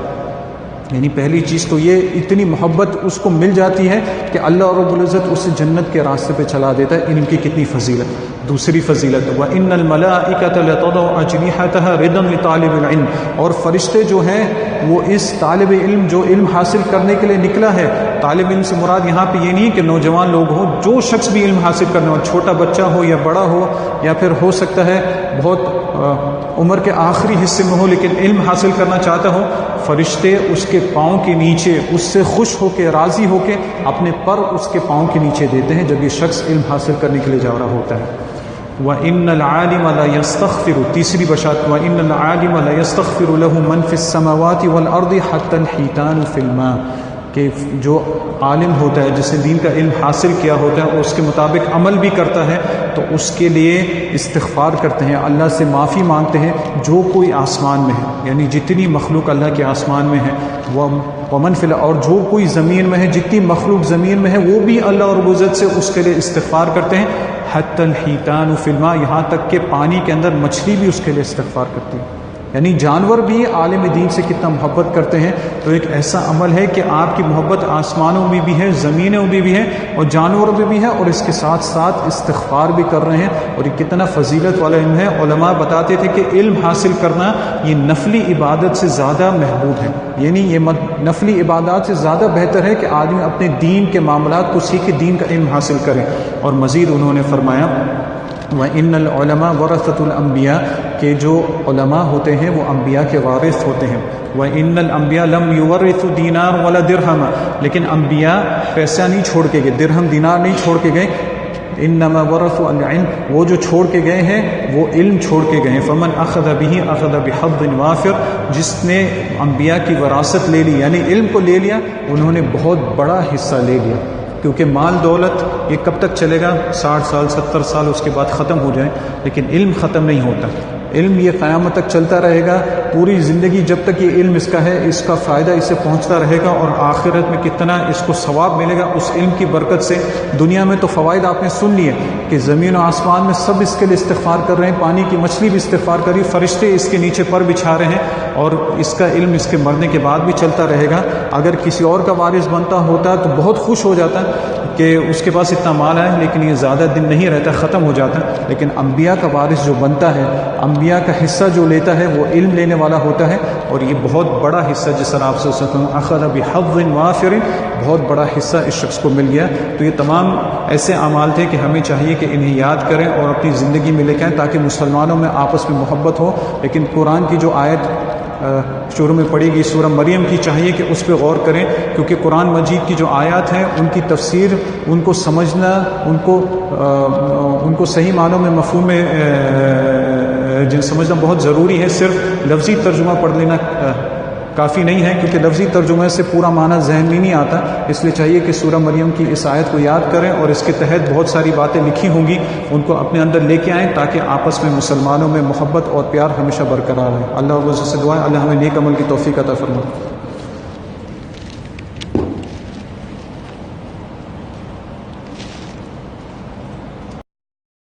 یعنی پہلی چیز تو یہ اتنی محبت اس کو مل جاتی ہے کہ اللہ رب العزت اسے جنت کے راستے پہ چلا دیتا ہے۔ علم کی کتنی فضیلت۔ دوسری فضیلت، وَإِنَّ الْمَلَائِكَةَ لَتَضَعُ أَجْنِحَتَهَا رِضًا لِطَالِبِ الْعِلْمِ، اور فرشتے جو ہیں وہ اس طالب علم جو علم حاصل کرنے کے لیے نکلا ہے، طالب علم سے مراد یہاں پہ یہ نہیں کہ نوجوان لوگ ہوں، جو شخص بھی علم حاصل کرنے والا، چھوٹا بچہ ہو یا بڑا ہو، یا پھر ہو سکتا ہے بہت عمر کے آخری حصے میں ہو لیکن علم حاصل کرنا چاہتا ہو، فرشتے اس کے پاؤں کے نیچے اس سے خوش ہو کے، راضی ہو کے اپنے پر اس کے پاؤں کے نیچے دیتے ہیں جب یہ شخص علم حاصل کرنے کے لیے جا رہا ہوتا ہے۔ وَإِنَّ الْعَالِمَ لَا يَسْتَغْفِرُ، تیسری بشارت، وَإِنَّ الْعَالِمَ لَا يَسْتَغْفِرُ لَهُ مَنْ فِي السَّمَاوَاتِ وَالْأَرْضِ حَتَّى الْحِيتَانُ فِي الْمَاءِ، کہ جو عالم ہوتا ہے، جس نے دین کا علم حاصل کیا ہوتا ہے، اس کے مطابق عمل بھی کرتا ہے، تو اس کے لیے استغفار کرتے ہیں، اللہ سے معافی مانگتے ہیں، جو کوئی آسمان میں ہے، یعنی جتنی مخلوق اللہ کے آسمان میں ہے، ومن فی الارض، اور جو کوئی زمین میں ہے، جتنی مخلوق زمین میں ہے، وہ بھی اللہ رب العزت سے اس کے لیے استغفار کرتے ہیں، حتی الحیتان فی الماء، یہاں تک کہ پانی کے اندر مچھلی بھی اس کے لیے استغفار کرتی ہے۔ یعنی جانور بھی عالم دین سے کتنا محبت کرتے ہیں۔ تو ایک ایسا عمل ہے کہ آپ کی محبت آسمانوں میں بھی ہے، زمینوں میں بھی ہے، اور جانوروں میں بھی ہے، اور اس کے ساتھ ساتھ استغفار بھی کر رہے ہیں، اور یہ کتنا فضیلت والا علم ہے۔ علماء بتاتے تھے کہ علم حاصل کرنا یہ نفلی عبادت سے زیادہ محبوب ہے، یعنی یہ نفلی عبادات سے زیادہ بہتر ہے کہ آدمی اپنے دین کے معاملات کو سیکھے، دین کا علم حاصل کرے۔ اور مزید انہوں نے فرمایا وَإِنَّ الْعُلَمَاءَ وَرَثَةُ الْأَنْبِيَاءِ، کہ جو علماء ہوتے ہیں وہ انبیاء کے وارث ہوتے ہیں۔ وَإِنَّ الْأَنْبِيَاءَ لَمْ يُوَرِّثُوا دِينَارًا وَلَا دِرْهَمًا، لیکن انبیاء پیسہ نہیں چھوڑ کے گئے، درہم دینار نہیں چھوڑ کے گئے، انما ورثوا العلم، وہ جو چھوڑ کے گئے ہیں وہ علم چھوڑ کے گئے ہیں۔ فمن اخذ به اخذ بحظ وافر، جس نے انبیاء کی وراثت لے لی یعنی علم کو لے لیا، انہوں نے بہت بڑا حصہ لے لیا، کیونکہ مال دولت یہ کب تک چلے گا؟ 60 سال 70 سال اس کے بعد ختم ہو جائے، لیکن علم ختم نہیں ہوتا۔ علم یہ قیامت تک چلتا رہے گا، پوری زندگی جب تک یہ علم اس کا ہے، اس کا فائدہ اسے پہنچتا رہے گا، اور آخرت میں کتنا اس کو ثواب ملے گا اس علم کی برکت سے۔ دنیا میں تو فوائد آپ نے سن لیے کہ زمین و آسمان میں سب اس کے لیے استغفار کر رہے ہیں، پانی کی مچھلی بھی استغفار کر رہی، فرشتے اس کے نیچے پر بچھا رہے ہیں، اور اس کا علم اس کے مرنے کے بعد بھی چلتا رہے گا۔ اگر کسی اور کا وارث بنتا ہوتا تو بہت خوش ہو جاتا کہ اس کے پاس اتنا مال ہے، لیکن یہ زیادہ دن نہیں رہتا، ختم ہو جاتا۔ لیکن انبیاء کا وارث جو بنتا ہے، انبیاء کا حصہ جو لیتا ہے، وہ علم لینے والا ہوتا ہے، اور یہ بہت بڑا حصہ، جس طرح آپ سے اخذ بحظ وافر، بہت بڑا حصہ اس شخص کو مل گیا۔ تو یہ تمام ایسے اعمال تھے کہ ہمیں چاہیے کہ انہیں یاد کریں اور اپنی زندگی میں لے کے آئیں تاکہ مسلمانوں میں آپس میں محبت ہو۔ لیکن قرآن کی جو آیت شروع میں پڑھی گئی سورہ مریم کی، چاہیے کہ اس پہ غور کریں، کیونکہ قرآن مجید کی جو آیات ہیں ان کی تفسیر، ان کو سمجھنا، ان کو صحیح معنوں میں مفہوم میں سمجھنا بہت ضروری ہے۔ صرف لفظی ترجمہ پڑھ لینا کافی نہیں ہے، کیونکہ لفظی ترجمے سے پورا معنی ذہن میں نہیں آتا، اس لیے چاہیے کہ سورہ مریم کی اس آیت کو یاد کریں، اور اس کے تحت بہت ساری باتیں لکھی ہوں گی، ان کو اپنے اندر لے کے آئیں تاکہ آپس میں مسلمانوں میں محبت اور پیار ہمیشہ برقرار رہے۔ اللہ عز و جل سے دعا ہے اللہ ہمیں نیک عمل کی توفیق عطا فرمائے۔